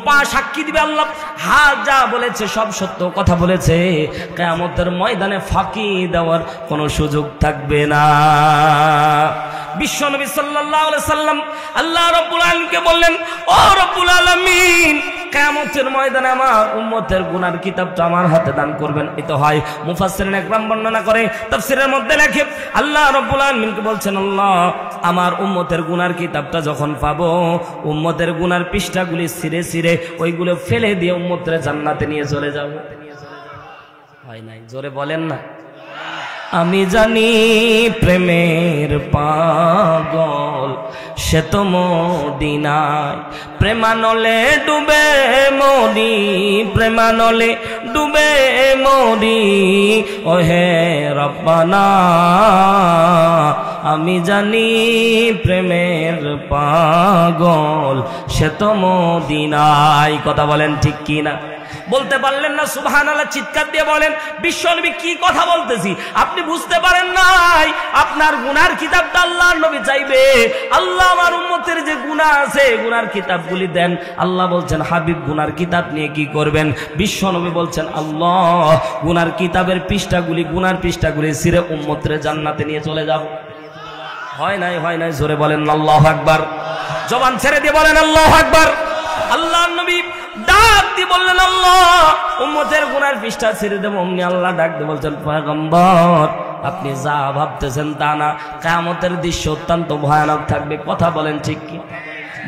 পা সাক্ষী দিবে, আল্লাহ হাত যা বলেছে সব সত্য কথা বলেছে। কিয়ামতের ময়দানে ফাঁকি দেওয়ার কোনো সুযোগ থাকবে না। বিশ্বনবী সাল্লাল্লাহু আলাইহি সাল্লাম আল্লাহ রাব্বুল আলামিনকে বললেন, ও রাব্বুল আলামিন, কিয়ামতের ময়দানে আমার উম্মতের গুনার কিতাবটা আমার হাতে দান করবেন। এটা হয় মুফাসসিরিন একরাম বর্ণনা করে, তাফসীরের মধ্যে লেখে, আল্লাহ রাব্বুল আলামিনকে বলছেন, আল্লাহ আমার উম্মতের গুনার কিতাবটা যখন পাবো, উম্মতের গুনার পৃষ্ঠাগুলি ছিঁড়ে ছিঁড়ে ওইগুলো ফেলে দিয়ে উম্মতের জান্নাতে নিয়ে চলে যাব। হয় নাই? জোরে বলেন না। আমি জানি প্রেমের পাগল সে তো মদিনায়, প্রেমানলে ডুবে মরি, প্রেমানলে ডুবে মরি, ওহে রব্বানা আমি জানি প্রেমের পাগল সে তো মদিনায়। কথা বলেন ঠিক কি না? বলতে পারলেন না সুবহানাল্লাহ? চিৎকার দিয়ে বলেন, বিশ্বনবী কি কথা বলতেছি আপনি বুঝতে পারেন নাই? আপনার গুনার কিতাবটা আল্লাহর নবী চাইবে, আল্লাহ আমার উম্মতের যে গুনাহ আছে গুনার কিতাবগুলি দেন। আল্লাহ বলছেন, হাবিব গুনার কিতাব নিয়ে কি করবেন? বিশ্বনবী বলছেন, আল্লাহ গুনার কিতাবের পৃষ্ঠাগুলি, গুনার পৃষ্ঠাগুলি ছিঁড়ে উম্মতের জান্নাতে নিয়ে চলে যাব। হয় নাই? হয় নাই? জোরে বলেন আল্লাহু আকবার। জবান ছেড়ে দিয়ে বলেন আল্লাহু আকবার। আল্লাহর নবী ডাক দিয়ে বললেন, আল্লাহ উম্মতের গুনার পৃষ্ঠা ছেড়ে দেব। অমনি আল্লাহ ডাক দিয়ে বলছেন, পয়গম্বর আপনি যা ভাবতেছেন তা না, কিয়ামতের দৃশ্য অত্যন্ত ভয়ানক থাকবে। কথা বলেন ঠিক কি?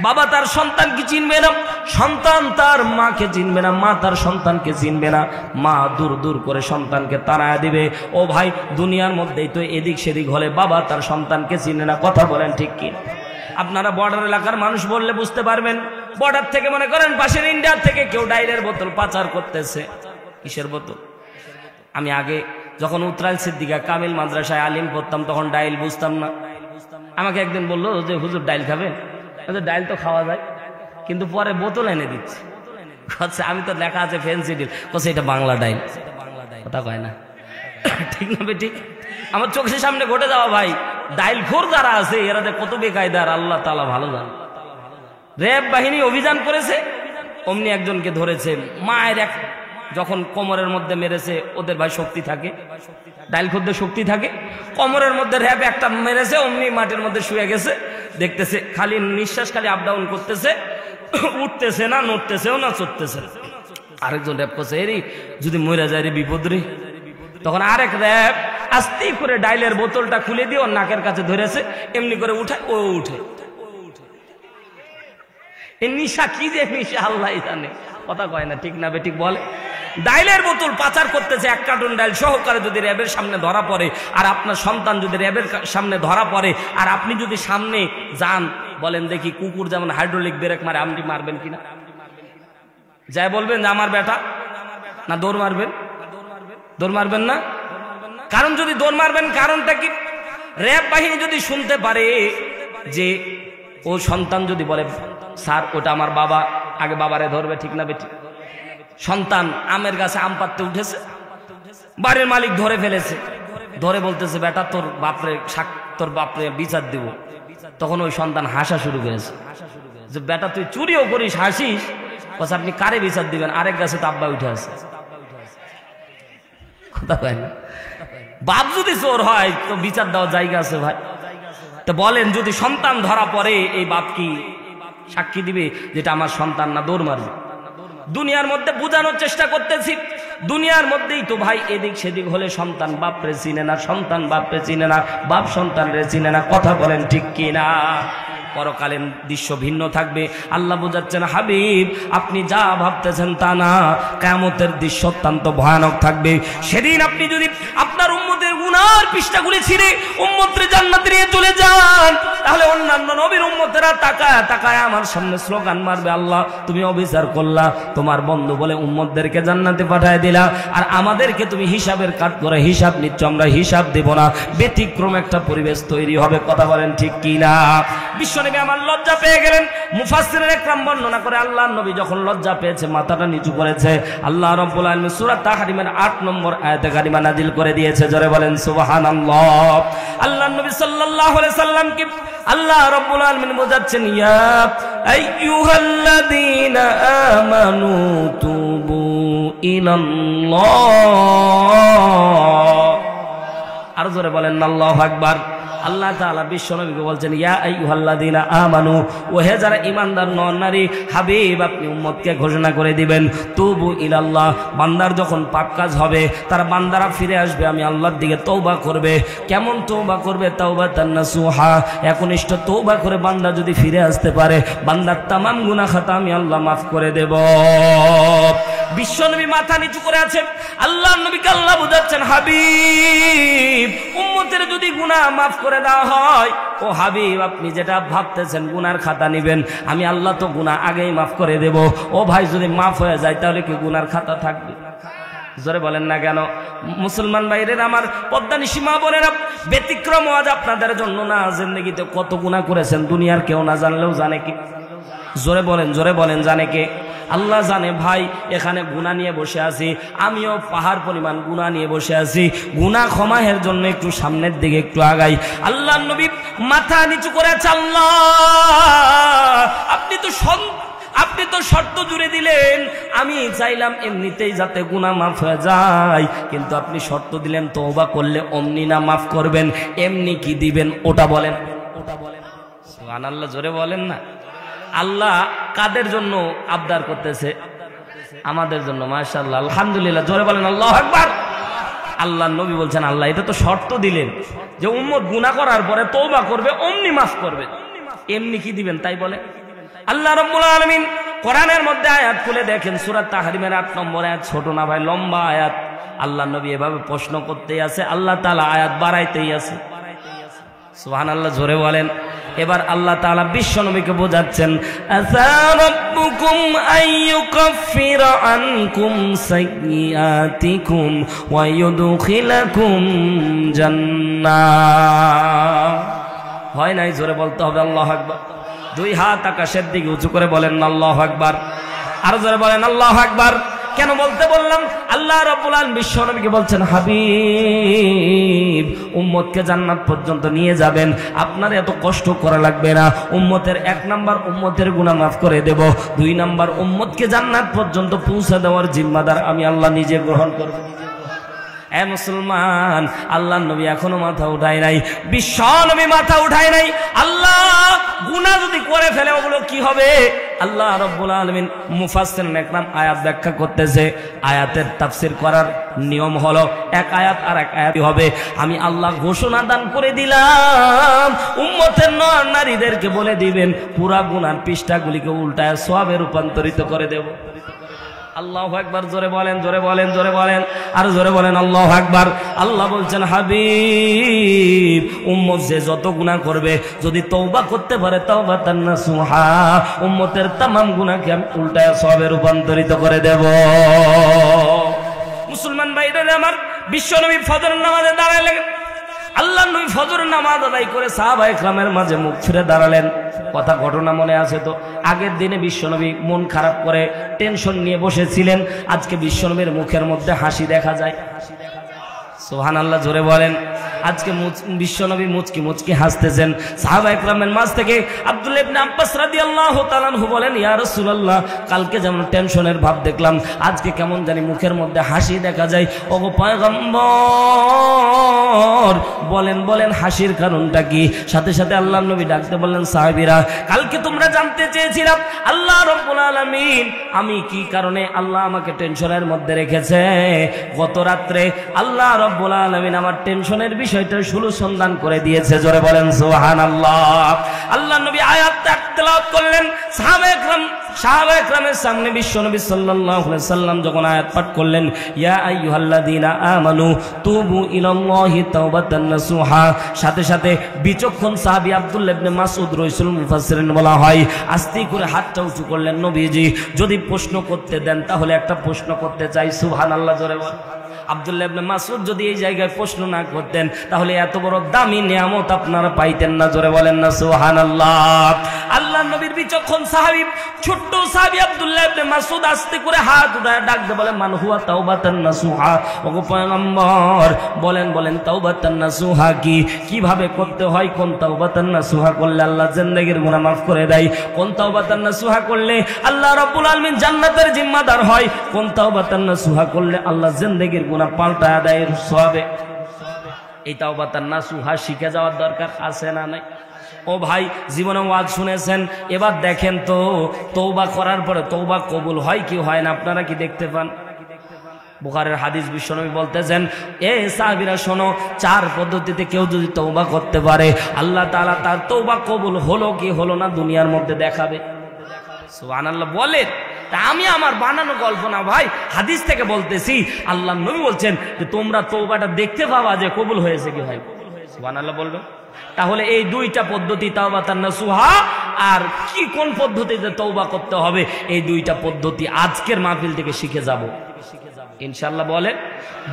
বাবা তার সন্তানকে চিনবে না, সন্তান তার মাকে চিনবে না, মা তার সন্তানকে চিনবে না, মা দূর দূর করে সন্তানকে তাড়ায় দিবে। ও ভাই, দুনিয়ার মধ্যেই তো এদিক সেদিক হলে বাবা তার সন্তানকে চিনে না। কথা বলেন ঠিক কি? আপনারা বর্ডার এলাকার মানুষ বললে বুঝতে পারবেন। বর্ডার থেকে মনে করেন পাশের ইন্ডিয়ার থেকে কেউ ডাইলের বোতল পাচার করতেছে। কিসের বোতল? আমি আগে যখন উত্তরাল সিদ্দিকা কামিল মাদ্রাসায় আলিম পড়তাম তখন ডাইল বুঝতাম না। আমাকে একদিন বললো যে হুজুর ডাইল খাবেন? ডাইল তো খাওয়া যায়, কিন্তু পরে বোতল এনে দিচ্ছে। আমি তো লেখা আছে ফেন্সি ডিল, কোথায় এটা বাংলা ডাইল। কথা কয় না, ঠিক না বেঠিক? আমার চোখের সামনে ঘটে যাওয়া ভাই। ডাইল খোর যারা আছে এরা যে কত বেকায়দার আল্লাহ তাআলা ভালো জানে। র্যাব বাহিনী অভিযান করেছে, অমনি একজনকে ধরেছে। মায়ের এক যখন কোমরের মধ্যে মেরেছে, ওদের ভাই শক্তি থাকে, ডাইল খোরদের শক্তি থাকে, কোমরের মধ্যে র্যাব একটা মেরেছে, অমনি মাটির মধ্যে শুয়ে গেছে। দেখতেছে খালি নিঃশ্বাস খালি আপ ডাউন করতেছে, উঠতেছে না, নড়তেছেও না, চড়তেছে। আরেকজন র্যাব করছে, এরি যদি মরে যায় রে বিপদ রে। তখন আরেক র্যাব আস্তে করে ডাইলের বোতলটা খুলে দিয়ে ওর নাকের কাছে ধরেছে, এমনি করে উঠায়, ও উঠে। এই নিশা কি যে নিশা আল্লাহ জানে, কথা কয় না, ঠিক না বেঠিক বলে। ডাইলের বোতল পাচার করতেছে 1 কার্টুন ডাইল সহকারে, যদি র্যাবের সামনে ধরা পড়ে, আর আপনার সন্তান যদি র্যাবের সামনে ধরা পড়ে, আর আপনি যদি সামনে যান, বলেন দেখি কুকুর যেমন হাইড্রোলিক ব্রেক মারে, আপনি মারবেন কিনা? যাই বলবেন যে আমার বেটা, না দৌড় মারবেন? দৌড় মারবেন না? কারণ যদি দৌড় মারবেন, কারণটা কি? র্যাব বাহিনী যদি শুনতে পারে যে ও সন্তান যদি বলে স্যার ওটা আমার বাবা, আগে বাবারে ধরবে, ঠিক না বেটি? সন্তান আমের গাছে আম পাড়তে উঠেছে, বাড়ির মালিক ধরে ফেলেছে, ধরে বলতেছে বেটা তোর বাপরে বিচার দিব। তখন ওই সন্তান হাসা শুরু করেছে যে বেটা তুই চুরিও করিস, হাসিস, বলছে আপনি কারে বিচার দিবেন? আরেক গাছে তো আব্বা উঠে আছে। কথা হয় না? বাপ যদি চোর হয় তো বিচার দেওয়ার জায়গা আছে ভাই। তো বলেন যদি সন্তান ধরা পড়ে, এই বাপ কি সাক্ষী দিবে যেটা আমার সন্তান, না দৌড় মারবে? দুনিয়ার মধ্যে বোঝানোর চেষ্টা করতেছি, দুনিয়ার মধ্যেই তো ভাই এদিক সেদিক হলে সন্তান বাপরে চিনে না, সন্তান বাপরে চিনে না, বাপ সন্তানরে চিনে না। কথা বলেন ঠিক কিনা? পরকালীন দৃশ্য ভিন্ন থাকবে। আল্লাহ বোঝাচ্ছেন হাবিব আপনি যা ভাবতেছেন তা না, কিয়ামতের দৃশ্য অত্যন্ত ভয়ানক থাকবে। সেদিন আপনি যদি আপনার উম্মতের গুনার পৃষ্ঠাগুলি ছিঁড়ে উম্মতের জান্নাতে নিয়ে চলে যান, তাহলে অন্যান্য নবীর উম্মতেরা তাকায় তাকায় আমার সামনে স্লোগান মারবে, আল্লাহ তুমি অবিচার করলা, তোমার বন্ধু বলে উম্মতদেরকে জান্নাতে পাঠায় দিলা, আর আমাদেরকে তুমি হিসাবের কাট করে হিসাব নিচ্ছ, আমরা হিসাব দেব না। ব্যতিক্রম একটা পরিবেশ তৈরি হবে। কথা বলেন ঠিক কিনা? বিশ্বনবী আমার লজ্জা পেয়ে গেলেন। মুফাসসিরুল ইকরাম বর্ণনা করে আল্লাহর নবী যখন লজ্জা পেয়েছে, মাথাটা নিচু করেছে, আল্লাহ রাব্বুল আলামিন সূরা তাহরিমের 8 নম্বর আয়াতে কারিমা নাযিল করে দিয়েছে। জোরে বলেন সুবহানাল্লাহ। আল্লাহর নবী সাল্লাল্লাহু আলাইহি সাল্লামকে আল্লাহ রাব্বুল আলামিন বোঝাচ্ছেন, ইয়া আইয়ুহাল্লাযীনা আমানু তুবু ইলাল্লাহ। আর জোরে বলেন আল্লাহু আকবার। আল্লাহ তাআলা বিশ্বনবীকে বলছেন, ইয়া আইয়ুহাল্লাযীনা আমানু, ও হে যারা ঈমানদার নর নারী, হাবিব আপনি উম্মতকে ঘোষণা করে দিবেন তুবু ইলাল্লাহ, বান্দার যখন পাপ কাজ হবে, তারা বান্দারা ফিরে আসবে, আমি আল্লাহর দিকে তওবা করবে। কেমন তওবা করবে? তাওবাতান নাসুহা, একনিষ্ঠ তওবা করে বান্দা যদি ফিরে আসতে পারে, বান্দার তামাম গুনাহ খাতা আমি আল্লাহ মাফ করে দেব। বিশ্বনবী মাথা নিচু করে আছেন, আল্লাহর নবীকে আল্লাহ বুঝাচ্ছেন, হাবিব উম্মতের যদি গুনাহ মাফ করে দেওয়া হয়, ও হাবিব আপনি যেটা ভাবতেছেন গুনার খাতা নেবেন, আমি আল্লাহ তো গুনাহ আগেই মাফ করে দেব। ও ভাই যদি মাফ হয়ে যায় তাহলে কি গুনার খাতা থাকবে? জোরে বলেন না কেন? মুসলমান ভাইদের আমার, পদ্মানিশী মা বোনেরা, ব্যতিক্রম আজ আপনাদের জন্য না, জিন্দেগিতে কত গুনাহ করেছেন দুনিয়ার কেউ না জানলেও জানে কি? জোরে বলেন জানে কে? আল্লাহ জানে ভাই। এখানে গুনাহ নিয়ে বসে আছি, আমিও পাহাড় পরিমাণ গুনাহ নিয়ে বসে আছি। গুনাহ ক্ষমাহের জন্য একটু সামনের দিকে একটু আগাই। আল্লাহর নবী মাথা নিচু করে আছে, আল্লাহ আপনি তো শর্ত জুড়ে দিলেন, আমি চাইলাম এমনিতেই যাতে গুনাহ মাফ হয়ে যায়, কিন্তু আপনি শর্ত দিলেন তওবা করলে অমনি না মাফ করবেন, এমনি কি দিবেন ওটা বলেন। সুবহানাল্লাহ, জোরে বলেন না। আল্লাহ কাদের জন্য আবদার করতেছে? আমাদের জন্য। মাশাআল্লাহ, আলহামদুলিল্লাহ, জোরে বলেন আল্লাহু আকবার। আল্লাহর নবী বলছেন, আল্লাহ এটা তো শর্ত দিলেন যে উম্মত গুনাহ করার পরে তওবা করবে, অমনি মাফ করবে, এমনি কি দিবেন তাই বলে। আল্লাহ রাব্বুল আলামিন কোরআনের মধ্যে আয়াত খুলে দেখেন, সূরা তাহরিমের 8 নম্বর আয়াত, ছোট না ভাই, লম্বা আয়াত। আল্লাহর নবী এভাবে প্রশ্ন করতেই আছে, আল্লাহ তাআলা আয়াত বাড়াইতেই আছে। সুবহানাল্লাহ, জোরে বলেন। এবার আল্লাহ তাআলা বিশ্ব নবীকে বোঝাচ্ছেন, আসা রাব্বুকুম আইয়ুকাফিরা আনকুম সাইয়্যাতিকুম ওয়া ইউদখিলাকুম জান্নাহ। হয় নাই? জোরে বলতে হবে আল্লাহু আকবার। 2 হাত আকাশের দিকে উঁচু করে বলেন আল্লাহু আকবার। আর জোরে বলেন আল্লাহু আকবার। কেন বলতে বললাম? আল্লাহ রাব্বুল আলামিন বিশ্ব নবীকে বলছেন, হাবিব উম্মতকে জান্নাত পর্যন্ত নিয়ে যাবেন, আপনার এত কষ্ট করা লাগবে না। উম্মতের 1 নাম্বার উম্মতের গুনাহ মাফ করে দেব, 2 নাম্বার উম্মতকে জান্নাত পর্যন্ত পৌঁছে দেওয়ার জিম্মাদার আমি আল্লাহ নিজে গ্রহণ করব। এ মুসলমান, আল্লাহর নবী এখনো মাথা উঠায় নাই, বিশ্ব নবী মাথা উঠায় নাই। আল্লাহ গুনাহ যদি করে ফেলে ওগুলো কি হবে? আল্লাহ রাব্বুল আলামিন মুফাসসিরিন একরাম আয়াত ব্যাখ্যা করতেছে। আয়াতের তাফসীর করার নিয়ম হলো এক আয়াত আর এক আয়াত হবে। আমি আল্লাহ ঘোষণা দান করে দিলাম, উম্মতের নারীদেরকে বলে দিবেন পুরা গুনার পৃষ্ঠাগুলিকে উল্টায় সওয়াবে রূপান্তরিত করে দেব। আল্লাহু আকবার, জোরে বলেন, জোরে বলেন, জোরে বলেন, আর জোরে বলেন আল্লাহু আকবার। আল্লাহ বলছেন, হাবিব, উম্মত যে যত গুনাহ করবে যদি তওবা করতে পারে তাওবাতান নাসুহা, উম্মতের तमाम গুনাহকে আমি উল্টায় সওয়াবে রূপান্তরিত করে দেব। মুসলমান ভাইরা আমার, বিশ্বনবী ফজরের নামাজে দাঁড়ালেন। আল্লাহর নবী ফজরের নামাজ আদায় করে সাহাবায়ে কেরামের মাঝে মুখ ফিরে দাঁড়ালেন। কথা ঘটনা মনে আছে তো? আগের দিনে বিশ্বনবী মন খারাপ করে টেনশন নিয়ে বসেছিলেন। আজকে বিশ্বনবীর মুখের মধ্যে হাসি দেখা যায়। সুবহানাল্লাহ, জোরে বলেন। আজকে বিশ্বনবী মুচকি মুচকি হাসতেছেন। সাহাবায়ে কেরামের মাঝ থেকে আব্দুল্লাহ ইবনে আব্বাস রাদিয়াল্লাহু তাআলা আনহু বলেন, ইয়া রাসূলুল্লাহ, কালকে যেমন টেনশনের ভাব দেখলাম, আজকে কেমন জানি মুখের মধ্যে হাসি দেখা যায়। ওগো পয়গম্বর, বলেন বলেন হাসির কারণটা কি? সাথে সাথে আল্লাহর নবী ডাকতে বললেন, সাহাবীরা, কালকে তোমরা জানতে চেয়েছিলাম আল্লাহ রাব্বুল আলামিন আমি কি কারণে আল্লাহ আমাকে টেনশনের মধ্যে রেখেছে। গত রাত্রে আল্লাহ রাব্বুল আলামিন আমার টেনশনের বিষয়টা সলিউশন দান করে দিয়েছে। জোরে বলেন সুবহানাল্লাহ। আল্লাহর নবী আয়াত তেলাওয়াত করলেন। সাহাবায়ে কেরামের সামনে বিশ্বনবী সাল্লাল্লাহু আলাইহি সাল্লাম যখন আয়াত পাঠ করলেন, ইয়া আইয়ুহাল্লাযীনা আমানু তুবু ইলাল্লাহি তাওবাতান নাসুহা, সাথে সাথে বিচক্ষণ সাহাবী আব্দুল্লাহ ইবনে মাসউদ রাইসুল মুফাসসিরিন বলা হয়, আস্তে করে হাতটা উঁচু করলেন। নবীজি যদি প্রশ্ন করতে দেন তাহলে একটা প্রশ্ন করতে চাই। সুবহানাল্লাহ, জোরে বল। আব্দুল্লাহ ইবনে মাসউদ যদি এই জায়গায় প্রশ্ন না করতেন তাহলে এত বড় দামি নিয়ামত আপনারা পাইতেন না। জোরে বলেন না সুবহানাল্লাহ। আল্লাহর নবীর বিচক্ষণ সাহাবী, ছোট্ট সাহাবী আব্দুল্লাহ ইবনে মাসউদ আস্তে করে হাত উঠায় ডাকতে বলে, মান হুয়া তাওবাতান নাসুহা, ওগো পয়গম্বর বলেন বলেন তাওবাতান নাসুহা কি, কিভাবে করতে হয়? কোন তাওবাতান নাসুহা করলে আল্লাহ জিন্দেগির গুনাহ মাফ করে দেয়? কোন তাওবাতান নাসুহা করলে আল্লাহ রাব্বুল আলামিন জান্নাতের জিম্মাদার হয়? কোন তাওবাতান নাসুহা করলে আল্লাহ জিন্দেগির গুনাহ পাল্টায় দেয় সওয়াবে? এই তাওবাতান নাসুহা শিখে যাওয়ার দরকার আছে না নাই? ও ভাই, জীবনে ওয়াজ শুনেছেন, এবার দেখেন তো তওবা করার পরে তওবা কবুল হয় কি হয় না আপনারা কি দেখতে পান? বুখারীর হাদিস, বিশ্বনবী বলতেছেন, এ সাহাবীরা শোনো, 4 পদ্ধতিতে কেউ যদি তওবা করতে পারে আল্লাহ তাআলা তার তওবা কবুল হলো কি হলো না দুনিয়ার মধ্যে দেখাবে। সুবহানাল্লাহ বলেন। তা আমি আমার বানানো গল্প না ভাই, হাদিস থেকে বলতেছি। আল্লাহর নবী বলছেন যে তোমরা তওবাটা দেখতে পাবা যে কবুল হয়েছে কি হয়। সুবহানাল্লাহ বলবেন। তাহলে এই দুইটা পদ্ধতি, তাওবাতান নাসুহা আর কি কোন পদ্ধতিতে তওবা করতে হবে, এই দুইটা পদ্ধতি আজকের মাহফিল থেকে শিখে যাব ইনশাআল্লাহ। বলে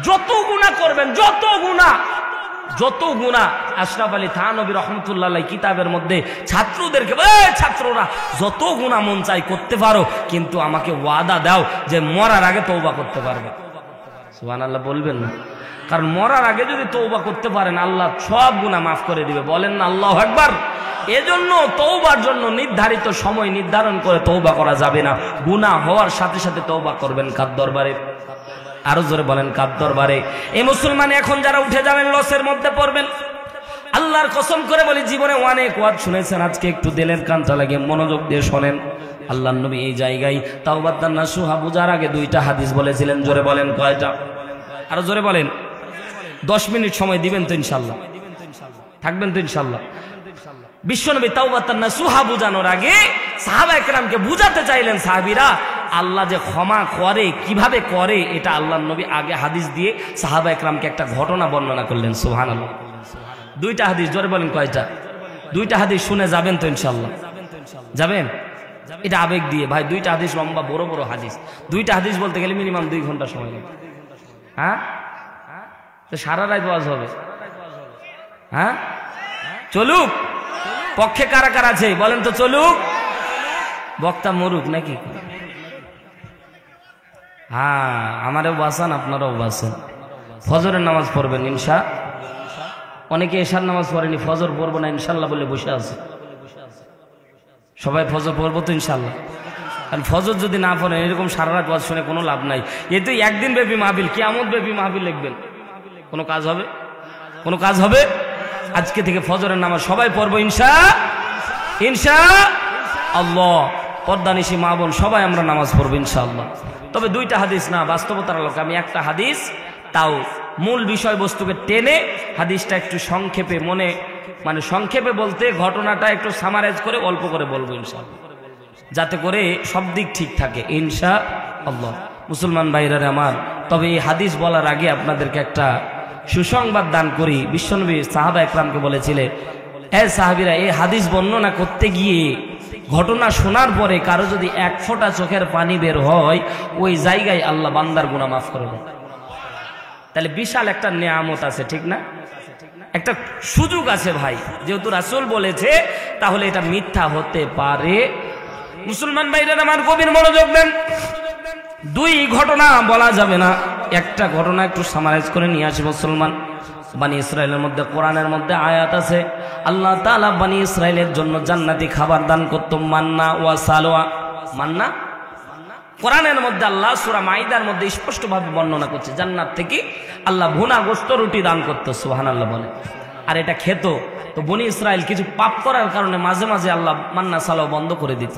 যত গুনাহ করবেন, যত গুনাহ আশরাফ আলী থানভী রাহমাতুল্লাহ আলাইহি কিতাবের মধ্যে ছাত্রদেরকে, ছাত্ররা যত গুনাহ মন চাই করতে পারো, কিন্তু আমাকে ওয়াদা দাও যে মরার আগে তওবা করতে পারবে। সুবহানাল্লাহ বলবেন না? কারণ মরার আগে যদি তওবা করতে পারেন আল্লাহ সব গুনাহ মাফ করে দিবে। বলেন না আল্লাহু আকবার। এজন্য তওবার জন্য নির্ধারিত সময় নির্ধারণ করে তওবা করা যাবে না। গুনাহ হওয়ার সাথে সাথে তওবা করবেন কার দরবারে? আরো জোরে বলেন কার দরবারে? এই মুসলমান এখন যারা উঠে যাবেন লসের মধ্যে পড়বেন। আল্লাহর কসম করে বলি, জীবনে অনেক ওয়াজ শুনেছেন, আজকে একটু দিলের কানটা লাগিয়ে মনোযোগ দিয়ে শোনেন। আল্লাহর নবী এই জায়গায় তাওবাতান নাসুহা বুঝার আগে 2টা হাদিস বলেছিলেন। জোরে বলেন কয়টা? আরো জোরে বলেন। 10 মিনিট সময় দিবেন তো ইনশাআল্লাহ? থাকবেন তো ইনশাআল্লাহ? বিশ্বনবী তাওবাতান নাসুহা বুঝানোর আগে সাহাবায়ে কেরামকে বুঝাতে চাইলেন, সাহাবীরা আল্লাহ যে ক্ষমা করে কিভাবে করে এটা আল্লাহর নবী আগে হাদিস দিয়ে সাহাবায়ে কেরামকে একটা ঘটনা বর্ণনা করলেন। সুবহানাল্লাহ। 2টা হাদিস। জোরে বলেন কয়টা? 2টা হাদিস শুনে যাবেন তো ইনশাআল্লাহ? যাবেন? এটা আবেগ দিয়ে ভাই, 2টা হাদিস লম্বা বড় বড় হাদিস। 2টা হাদিস বলতে গেলে মিনিমাম 2 ঘন্টা সময় লাগবে। হ্যাঁ, তো সারা রাত ওয়াজ হবে। হ্যাঁ, চলুক। পক্ষে কারা কারা আছে বলেন তো? চলুক। বক্তা মরুক নাকি? হ্যাঁ, আমারও বাসান, আপনারাও বাসান। ফজরের নামাজ পড়বেন ইনশা। অনেকে এশার নামাজ পড়েনি, ফজর পড়বো না ইনশাল্লাহ বলে বসে আছে। সবাই ফজর পড়বো তো ইনশাল্লাহ। কারণ ফজর যদি না পড়েন এরকম সারা রাত ওয়াজ শুনে কোনো লাভ নাই। এ তো একদিন ব্যাপী মাহফিল, কিয়ামত ব্যাপী মাহফিল লিখবেন, কোনো কাজ হবে? কোনো কাজ হবে? আজকে থেকে ফজরের নামাজ সবাই পড়বো ইনশা আল্লাহ। পর্দানিশী মা বোন সবাই আমরা নামাজ পড়ব ইনশাআল্লাহ। তবে দুইটা হাদিস না, বাস্তবতার আলোকে আমি একটা হাদিস, তাও মূল বিষয়বস্তুকে টেনে হাদিসটা একটু সংক্ষেপে মানে সংক্ষেপে বলতে ঘটনাটা একটু সামারাইজ করে অল্প করে বলবো ইনশাআল্লাহ, যাতে করে সব দিক ঠিক থাকে ইনশাআল্লাহ। মুসলমান ভাইরা আমার, তবে এই হাদিস বলার আগে আপনাদেরকে একটা সুসংবাদ দান করি। বিশ্বনবী সাহাবা একরামকে বলেছিলেন, এ সাহাবীরা, এই হাদিস বর্ণনা করতে গিয়ে ঘটনা শোনার পরে কারো যদি এক ফোঁটা চোখের পানি বের হয়, ওই জায়গায় আল্লাহ বান্দার গুনাহ মাফ করে দেন। তাহলে বিশাল একটা নিয়ামত আছে, ঠিক না? একটা সুযোগ আছে ভাই, যেহেতু রাসূল বলেছে তাহলে এটা মিথ্যা হতে পারে। মুসলমান ভাইরা আমার, গভীর মনোযোগ দেন। দুই ঘটনা বলা যাবে না, একটা ঘটনা একটু সামারাইজ করে নিয়ে আসি। মুসলমান, বানি ইসরাইলের মধ্যে, কোরআনের মধ্যে আয়াত আছে, আল্লাহ তাআলা বানি ইসরাইলের জন্য জান্নাতি খাবার দান করত, মান্না ওয়া সালওয়া। মান্না কোরআনের মধ্যে আল্লাহ সূরা মাইদার মধ্যে স্পষ্টভাবে বর্ণনা করছে, জান্নাত থেকে আল্লাহ ভুনা গোশত রুটি দান করত, সুবহানাল্লাহ বলে। আর এটা খেত। তো বনি ইসরাইল কিছু পাপ করার কারণে মাঝে মাঝে আল্লাহ মান্না সালওয়া বন্ধ করে দিত।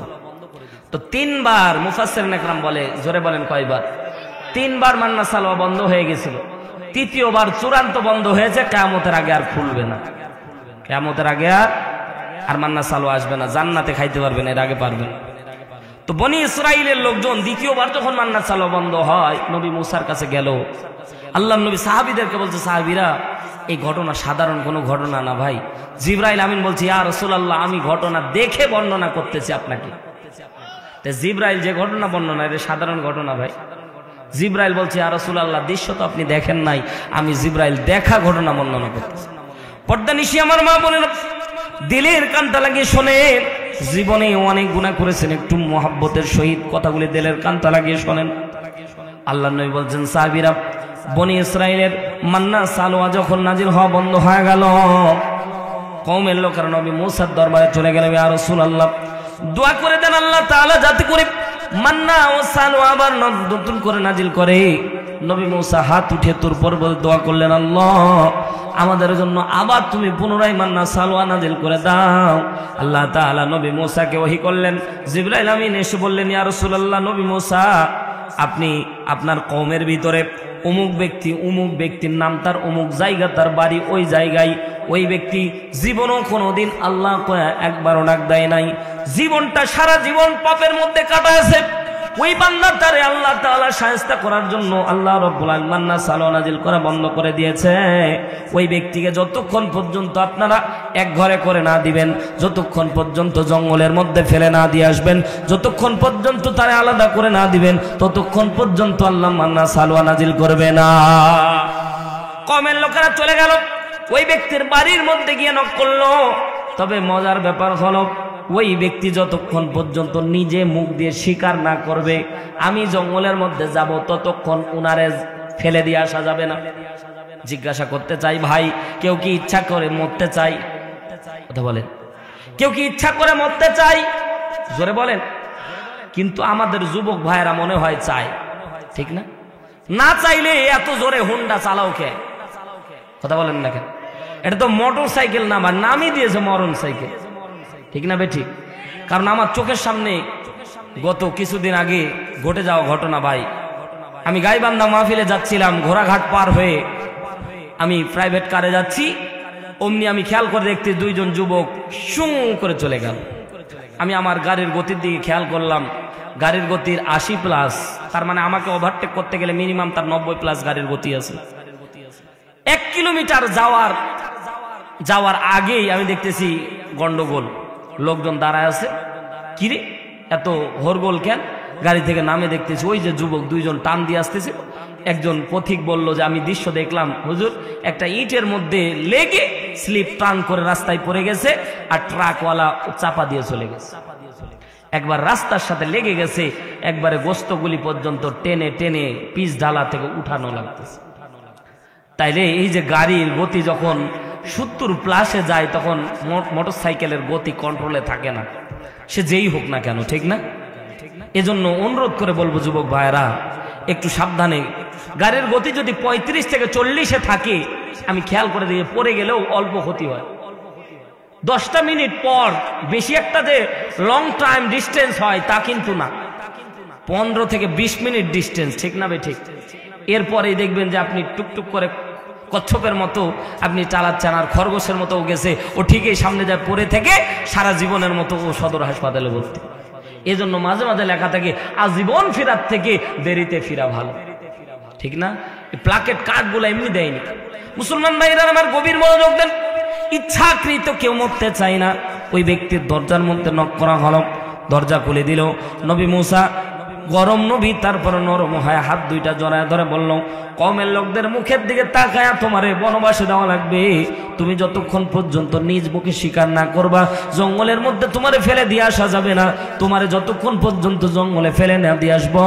তো তিনবার মুফাসসিরিন একরাম বলে, জোরে বলেন কয়বার? তিনবার মান্না সালওয়া বন্ধ হয়ে গেছিল। তৃতীয়বার চূড়ান্ত বন্ধ হয়েছে, কিয়ামতের আগে আর খুলবে না। কিয়ামতের আগে আর মান্না সালওয়া আসবে না, জান্নাতে খাইতে পারবেন, এর আগে পারবেন। তো বনি ইসরাইলের লোকজন দ্বিতীয়বার যখন মান্না সালওয়া বন্ধ হয়, নবী মুসার কাছে গেল। আল্লাহর নবী সাহাবীদেরকে বলছে, সাহাবীরা, এই ঘটনা সাধারণ কোনো ঘটনা না ভাই। জিবরাইল আমিন বলছে, ইয়া রাসূলুল্লাহ, আমি ঘটনা দেখে বর্ণনা করতেছি আপনাকে। তো জিবরাইল যে ঘটনা বর্ণনা, এটা সাধারণ ঘটনা ভাই। জিবরাইল বলছে, ইয়া রাসূলুল্লাহ, দৃশ্য তো আপনি দেখেন নাই, আমি জিবরাইল দেখা ঘটনা বর্ণনা করতেছি। পর্দানিশী আমার মা বোনেরা, দিলের কানটা লাগিয়ে শোনেন। জীবনে অনেক গুনাহ করেছেন, একটু মহব্বতের সহিত কথাগুলি দিলের কানটা লাগিয়ে শোনেন। আল্লাহর নবী বলছেন, সাহাবীরা, বনি ইসরাইলের মান্না সালওয়া যখন নাজিল হওয়া বন্ধ হয়ে গেল, কওমের লোকেরা নবী মুসার দরবারে চলে গেল, ইয়া রাসূলুল্লাহ, দোয়া করে দেন আল্লাহ তাআলা যাতে করে মান্না ও সালওয়া আবার নতুন করে নাজিল করে। নবী মুসা হাত উঠে তোর পর বলে দোয়া করলেন, আল্লাহ, আমাদের জন্য আবার তুমি পুনরায় মান্না সালওয়া নাজিল করে দাও। আল্লাহ তাআলা নবী মুসাকে ওহী করলেন। জিবরাইল আমিন এসে বললেন, ইয়া রাসূলুল্লাহ, নবী মুসা, আপনি আপনার কওমের ভিতরে অমুক ব্যক্তির নাম, তার অমুক জায়গা, তার বাড়ি ওই জায়গায়, ওই ব্যক্তি জীবনও কোনোদিন আল্লাহ কয়া একবারও ডাক দেয় নাই, জীবনটা সারা জীবন পাপের মধ্যে কাটাছে। ওই বান্দাটারে আল্লাহ তাআলা শায়েস্তা করার জন্য আল্লাহ রাব্বুল আলামিন মান্না সালওয়া নাজিল করা বন্ধ করে দিয়েছে। ওই ব্যক্তিকে যতক্ষণ পর্যন্ত আপনারা এক ঘরে করে না দিবেন, যতক্ষণ পর্যন্ত জঙ্গলের মধ্যে ফেলে না দিয়ে আসবেন, যতক্ষণ পর্যন্ত তারে আলাদা করে না দিবেন, ততক্ষণ পর্যন্ত আল্লাহ মান্না সালওয়া নাজিল করবে না। কওমের লোকেরা চলে গেল, ওই ব্যক্তির বাড়ির মধ্যে গিয়ে নক করলো। তবে মজার ব্যাপার হলো, ওই ব্যক্তি যতক্ষণ পর্যন্ত নিজে মুখ দিয়ে স্বীকার না করবে আমি জঙ্গলের মধ্যে যাব, ততক্ষণ উনারে ফেলে দিয়ে আসা যাবে না। জিজ্ঞাসা করতে চাই, ভাই, কেউ কি ইচ্ছা করে মরতে চাই? কথা বলেন, কেউ কি ইচ্ছা করে মরতে চাই? জোরে বলেন। কিন্তু আমাদের যুবক ভাইয়েরা মনে হয় চায়, ঠিক না? না চাইলে এত জোরে হুন্ডা চালাও কে? কথা বলেন না কেন? এটা তো মোটর সাইকেল না, বা নামই দিয়েছে মরণ সাইকেল, ঠিক না বেঠিক? কারণ আমার চোখের সামনে গত কিছুদিন আগে ঘটে যাওয়া ঘটনা ভাই। আমি গাইবান্ধা মাহফিলে যাচ্ছিলাম, ঘোড়াঘাট পার হয়ে আমি প্রাইভেট কারে যাচ্ছি, অমনি আমি খেয়াল করে দেখতে দুইজন যুবক শু করে চলে গেল। আমি আমার গাড়ির গতির দিকে খেয়াল করলাম, গাড়ির গতির 80+, তার মানে আমাকে ওভারটেক করতে গেলে মিনিমাম তার 90+ গাড়ির গতি আছে। 1 কিলোমিটার যাওয়ার আগেই আমি দেখতেছি গন্ডগোল, লোকজন দাঁড়ায় আছে। কিরে এত হরগোল কেন? গাড়ি থেকে নামে দেখতেছি ওই যে যুবক দুইজন টান দিয়ে আসতেছে। একজন পথিক বলল যে আমি দৃশ্য দেখলাম হুজুর, একটা ইটের মধ্যে লেগে স্লিপ টান করে রাস্তায় পড়ে গেছে, আর ট্রাকওয়ালা চাপা দিয়ে চলে গেছে। একবার রাস্তার সাথে লেগে গেছে, একবারে গোস্তগুলি পর্যন্ত টেনে টেনে পিচ ঢালা থেকে উঠানো লাগতেছে। তাইলে এই যে গাড়ির গতি যখন 70+ যায়, তখন মোটর সাইকেলের গতি কন্ট্রোলে থাকে না, সে যেই হোক না কেন, ঠিক না? এজন্য অনুরোধ করে বলবো যুবক ভাইয়েরা, একটু সাবধানে। গাড়ির গতি যদি 35 থেকে 40-এ থাকে, আমি খেয়াল করে দিয়ে পড়ে গেলেও অল্প ক্ষতি হয়। 10টা মিনিট পর, বেশি একটা যে লং টাইম ডিস্টেন্স হয় তা কিন্তু না, 15 থেকে 20 মিনিট ডিস্টেন্স, ঠিক না বে ঠিক? এরপরেই দেখবেন যে আপনি টুকটুক করে কচ্ছপের মতো আপনি চালাচ্ছেন, আর খরগোশের মতো গেছে ও ঠিকই সামনে যায় পড়ে থেকে সারা জীবনের মতো ও সদর হাসপাতালে ভর্তি। এজন্য মাঝে মাঝে লেখা থাকে আজীবন ফেরার থেকে দেরিতে ফিরা ভালো, ঠিক না? এই প্লাকেট কার্ডগুলো এমনি দেয়নি। মুসলমান ভাইরা আমার গভীর মনোযোগ দেন। ইচ্ছাকৃত কেউ মরতে চায় না, ওই ব্যক্তির দরজার মধ্যে নক করা হলো, দরজা খুলে দিল। নবী মুসা গরম নবী, তারপর নরম হয় হাত দুইটা জড়ায় ধরে বলল, কওমের লোকদের মুখের দিকে তাকায়া তোমারে বনবাসে দেওয়া লাগবে। তুমি যতক্ষণ পর্যন্ত নিজ মুখে স্বীকার না করবা জঙ্গলের মধ্যে তোমারে ফেলে দিয়ে আসা যাবে না। তোমারে যতক্ষণ পর্যন্ত জঙ্গলে ফেলে না দিয়ে আসবো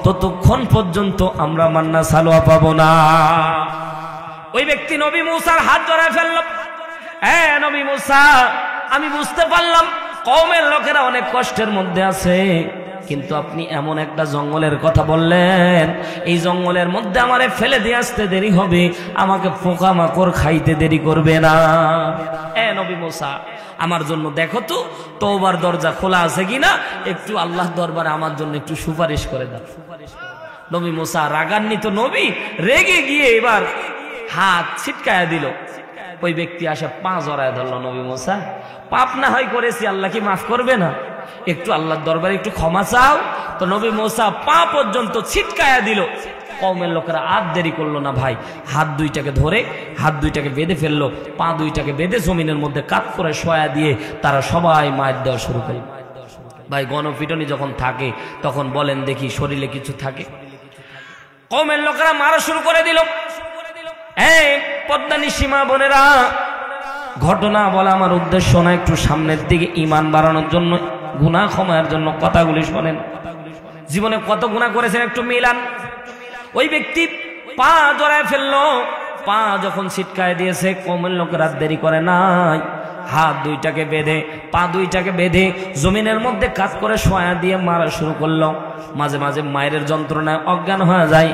ততক্ষণ পর্যন্ত আমরা মান্না সালোয়া পাবো না। ওই ব্যক্তি নবী মুসার হাত জড়ায় ফেলল। হ্যাঁ নবী মুসা, আমি বুঝতে পারলাম কওমের লোকেরা অনেক কষ্টের মধ্যে আছে, কিন্তু আপনি এমন একটা জঙ্গলের কথা বললেন, এই জঙ্গলের মধ্যে আমারে ফেলে দিয়ে আসতে দেরি হবে, আমাকে পোকামাকড় খাইতে দেরি করবে না। নবী মুসা, আমার জন্য দেখো তো তওবার দরজা খোলা আছে কিনা, একটু আল্লাহ দরবারে আমার জন্য একটু সুপারিশ করে দাও। নবী মুসা রাগান্বিত নবী, রেগে গিয়ে এবার হাত ছিটকায়া দিল। ওই ব্যক্তি আসে পা জড়ায় ধরল। নবী মুসা, পাপ না হয় করেছি, আল্লাহ কি মাফ করবে না? একটু আল্লাহর দরবারে একটু ক্ষমা চাও। তো নবী মুসা পা পর্যন্ত ছিটকায়া দিল। কওমের লোকেরা আর দেরি করলো না ভাই, হাত দুইটাকে ধরে হাত দুইটাকে বেঁধে ফেললো, পা দুইটাকে বেঁধে জমিনের মধ্যে কাত করে শোয়া দিয়ে তারা সবাই মায়ের দেওয়া শুরু করে। ভাই গণপিটনি যখন থাকে তখন বলেন দেখি শরীরে কিছু থাকে? কওমের লোকেরা মারা শুরু করে দিল। পদ্মানি সীমা বোনেরা, ঘটনা বলা আমার উদ্দেশ্য না, একটু সামনের দিকে ঈমান বাড়ানোর জন্য, গুনাহ ক্ষমার জন্য কথাগুলি শোনেন। জীবনে কত গুনাহ করেছেন একটু মিলান। ওই ব্যক্তি পা জড়ায় ফেললো, পা যখন ছিটকায় দিয়েছে কওমের লোকেরা দেরি করে নাই, হাত দুইটাকে বেঁধে পা দুইটাকে বেঁধে জমিনের মধ্যে কাজ করে শোয়া দিয়ে মারা শুরু করলো। মাঝে মাঝে মায়ের যন্ত্রণায় অজ্ঞান হয়ে যায়,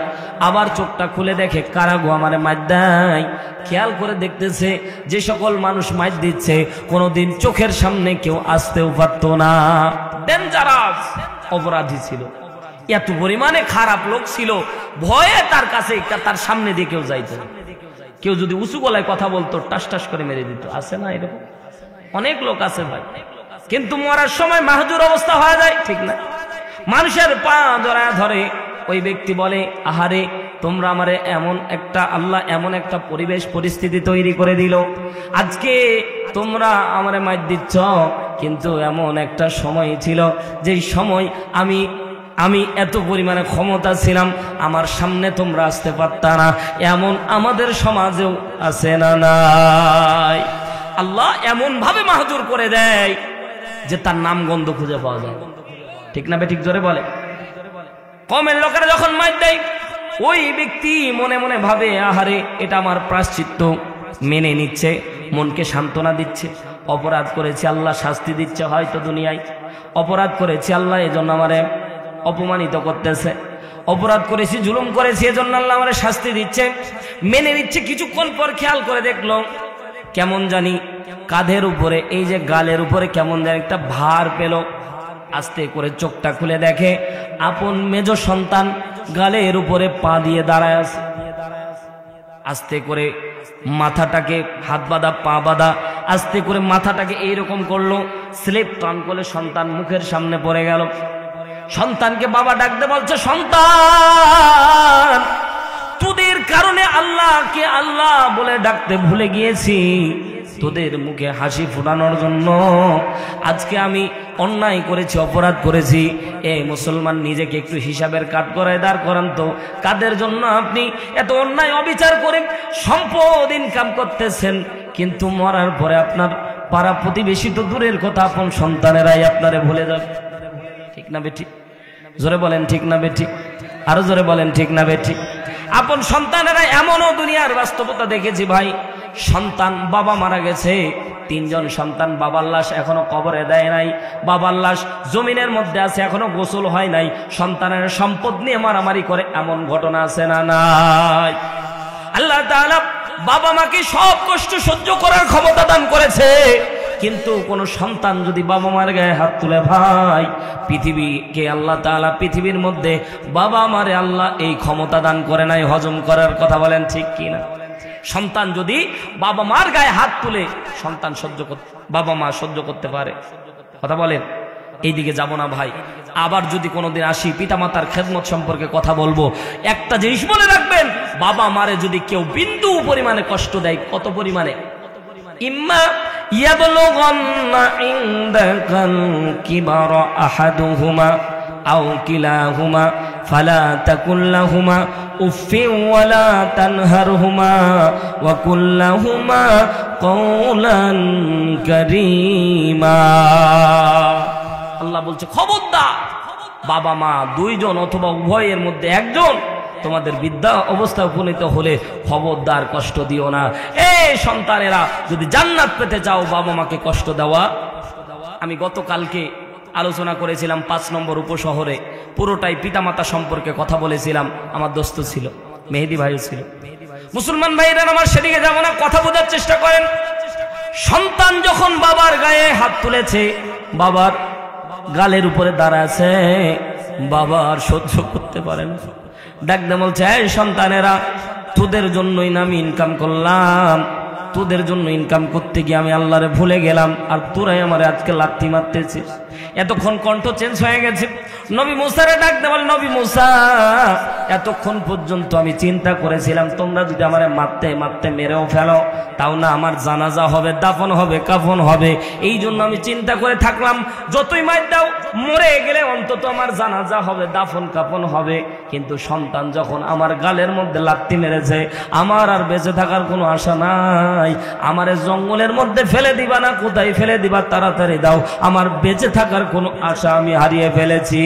আবার চোখটা খুলে দেখে কারা গো আমারে মার দেয়। খেয়াল করে দেখতেছে যে সকল মানুষ মার দিচ্ছে কোনোদিন চোখের সামনে কেউ আসতেও পারত না। ডেঞ্জারাস অপরাধী ছিল, এত পরিমাণে খারাপ লোক ছিল, ভয়ে তার কাছে তার সামনে দিয়ে কেউ যাইত না। কেউ যদি উঁচু গলায় কথা বলতো টাস টাস করে মেরে দিত। আছে না এরকম? অনেক লোক আছে ভাই, কিন্তু মরার সময় মাহজুর অবস্থা হয়ে যায়, ঠিক না? মানুষের পা জড়ায় ধরে। ওই ব্যক্তি বলে, আহারে তোমরা আমারে এমন একটা, আল্লাহ এমন একটা পরিবেশ পরিস্থিতি তৈরি করে দিল, আজকে তোমরা আমারে মার দিচ্ছ, কিন্তু এমন একটা সময় ছিল যেই সময় আমি এত পরিমাণে ক্ষমতা ছিলাম, আমার সামনে তোমরা আসতে পারতা না। এমন আমাদের সমাজেও আছে না নাই? আল্লাহ এমন ভাবে মাহজুর করে দেয় যে তার নাম গন্ধ খুঁজে পাওয়া যায়, ঠিক না বে ঠিক? জোরে বলে। কওমের লোকেরা যখন মার দেয়, ওই ব্যক্তি মনে মনে ভাবে, আহারে এটা আমার প্রায়শ্চিত্ত, মেনে নিচ্ছে, মনকে সান্ত্বনা দিচ্ছে। অপরাধ করেছি, আল্লাহ শাস্তি দিচ্ছে হয়তো দুনিয়ায়। অপরাধ করেছি, আল্লাহ এজন্য আমারে অপমানিত করতেছে। অপরাধ করেছি, জুলুম করেছি, এজন্য আল্লাহ আমারে শাস্তি দিচ্ছে, মেনে নিচ্ছে। কিছুক্ষণ পর খেয়াল করে দেখলো কেমন জানি কাঁধের উপরে, এই যে গালের উপরে কেমন জানি একটা ভার পেল। আস্তে করে চোখটা খুলে দেখে আপন মেজ সন্তান গালের উপরে পা দিয়ে দাঁড়ায় আছে। আস্তে করে মাথাটাকে, হাত বাঁধা পা বাঁধা, আস্তে করে মাথাটাকে এইরকম করলো, স্লিপ টান করলে সন্তান মুখের সামনে পড়ে গেল। সন্তানকে বাবা ডাকতে বলছে, সন্তান তোদের কারণে আল্লাহকে আল্লাহ বলে ডাকতে ভুলে গিয়েছি, তোদের মুখে হাসি ফোটানোর জন্য আজকে আমি অন্যায় করেছি, অপরাধ করেছি। এই মুসলমান নিজেকে একটু হিসাবের কাঠ করায় দাঁড় করান তো, কাদের জন্য আপনি এত অন্যায় অবিচার করে সম্পদ ইনকাম করতেছেন, কিন্তু মরার পরে আপনার পাড়া প্রতিবেশী তো দূরের কথা, আপন সন্তানেরাই আপনারে ভুলে যাবে, ঠিক না বেটি? জোরে বলেন ঠিক না বেটি? আরো জোরে বলেন ঠিক না বেটি? আপন সন্তানেরা এমনও দুনিয়ার বাস্তবতা দেখেছি ভাই, সন্তান বাবা মারা গেছে, 3 জন সন্তান, বাবার লাশ এখনো কবরে দেয় নাই, বাবার লাশ জমিনের মধ্যে আছে, এখনো গোসল হয় নাই, সন্তানের সম্পদ নিয়ে মারামারি করে, এমন ঘটনা আছে না নাই? আল্লাহ তাআলা বাবা মাকে সব কষ্ট সহ্য করার ক্ষমতা দান করেছে, কিন্তু কোন সন্তান যদি বাবা মার গায়ে হাত তুলে, ভাই পৃথিবীকে আল্লাহ তাআলা পৃথিবীর মধ্যে বাবা মারে আল্লাহ এই ক্ষমতা দান করে নাই হজম করার। কথা বলেন ঠিক কিনা? সন্তান যদি বাবা মার গায়ে হাত তুলে সন্তান বাবা মা সহ্য করতে পারে? কথা বলেন। এইদিকে যাব না ভাই। আবার যদি কোনোদিন আসি পিতামাতার খেদমত সম্পর্কে কথা বলবো, একটা জিনিস মনে রাখবেন, বাবা মারে যদি কেউ বিন্দু পরিমাণে কষ্ট দেয়, কত পরিমাণে, ইম্মা ইয়াবলুগান্না ইনদাকাল কিবারা আহাদুহুমা আও কিলাহুমা ফালা তাকুল লাহুমা উফিন ওয়ালা তানহারহুমা ওয়া কুল লাহুমা কওলান কারীমা। আল্লাহ বলছে, খবরদার বাবা মা দুইজন অথবা উভয়ের মধ্যে একজন তোমাদের বৃদ্ধা অবস্থায় উপনীত হলে খবরদার কষ্ট দিও না। এই সন্তানেরা যদি জান্নাত পেতে চাও, বাবা মাকে কষ্ট দেওয়া। আমি গতকালকে আলোচনা করেছিলাম 5 নম্বর উপশহরে, পুরোটাই পিতামাতা সম্পর্কে কথা বলেছিলাম। আমার দোস্ত ছিল, মেহেদি ভাইও ছিল। মুসলমান ভাইরা আমার, সেদিকে যাব না, কথা বোঝার চেষ্টা করেন। সন্তান যখন বাবার গায়ে হাত তুলেছে, বাবার গালের উপরে দাঁড়াছে, বাবা আর সহ্য করতে পারে না, ডাকতে বলছে, এই সন্তানেরা, তোদের জন্যই না আমি ইনকাম করলাম, তোদের জন্য ইনকাম করতে গিয়ে আমি আল্লাহরে ভুলে গেলাম, আর তোরাই আমারে আজকে লাথি মারতেছিস। এতক্ষণ কণ্ঠ চেঞ্জ হয়ে গেছে। নবী মুসারে ডাকতে বলে, নবী মুসা, এতক্ষণ পর্যন্ত আমি চিন্তা করেছিলাম তোমরা যদি আমারে মারতে মারতে মেরেও ফেলো, তাও না আমার জানাজা হবে, দাফন হবে, কাফন হবে। এই জন্য আমি চিন্তা করে থাকলাম, যতই মার দাও, মরে গেলে অন্তত আমার জানাজা হবে, দাফন কাফন হবে। কিন্তু সন্তান যখন আমার গালের মধ্যে লাথি মেরেছে, আমার আর বেঁচে থাকার কোনো আশা নাই। আমারে জঙ্গলের মধ্যে ফেলে দিবা না, কোথায় ফেলে দিবা তাড়াতাড়ি দাও, আমার বেঁচে থাকার কোনো আশা আমি হারিয়ে ফেলেছি।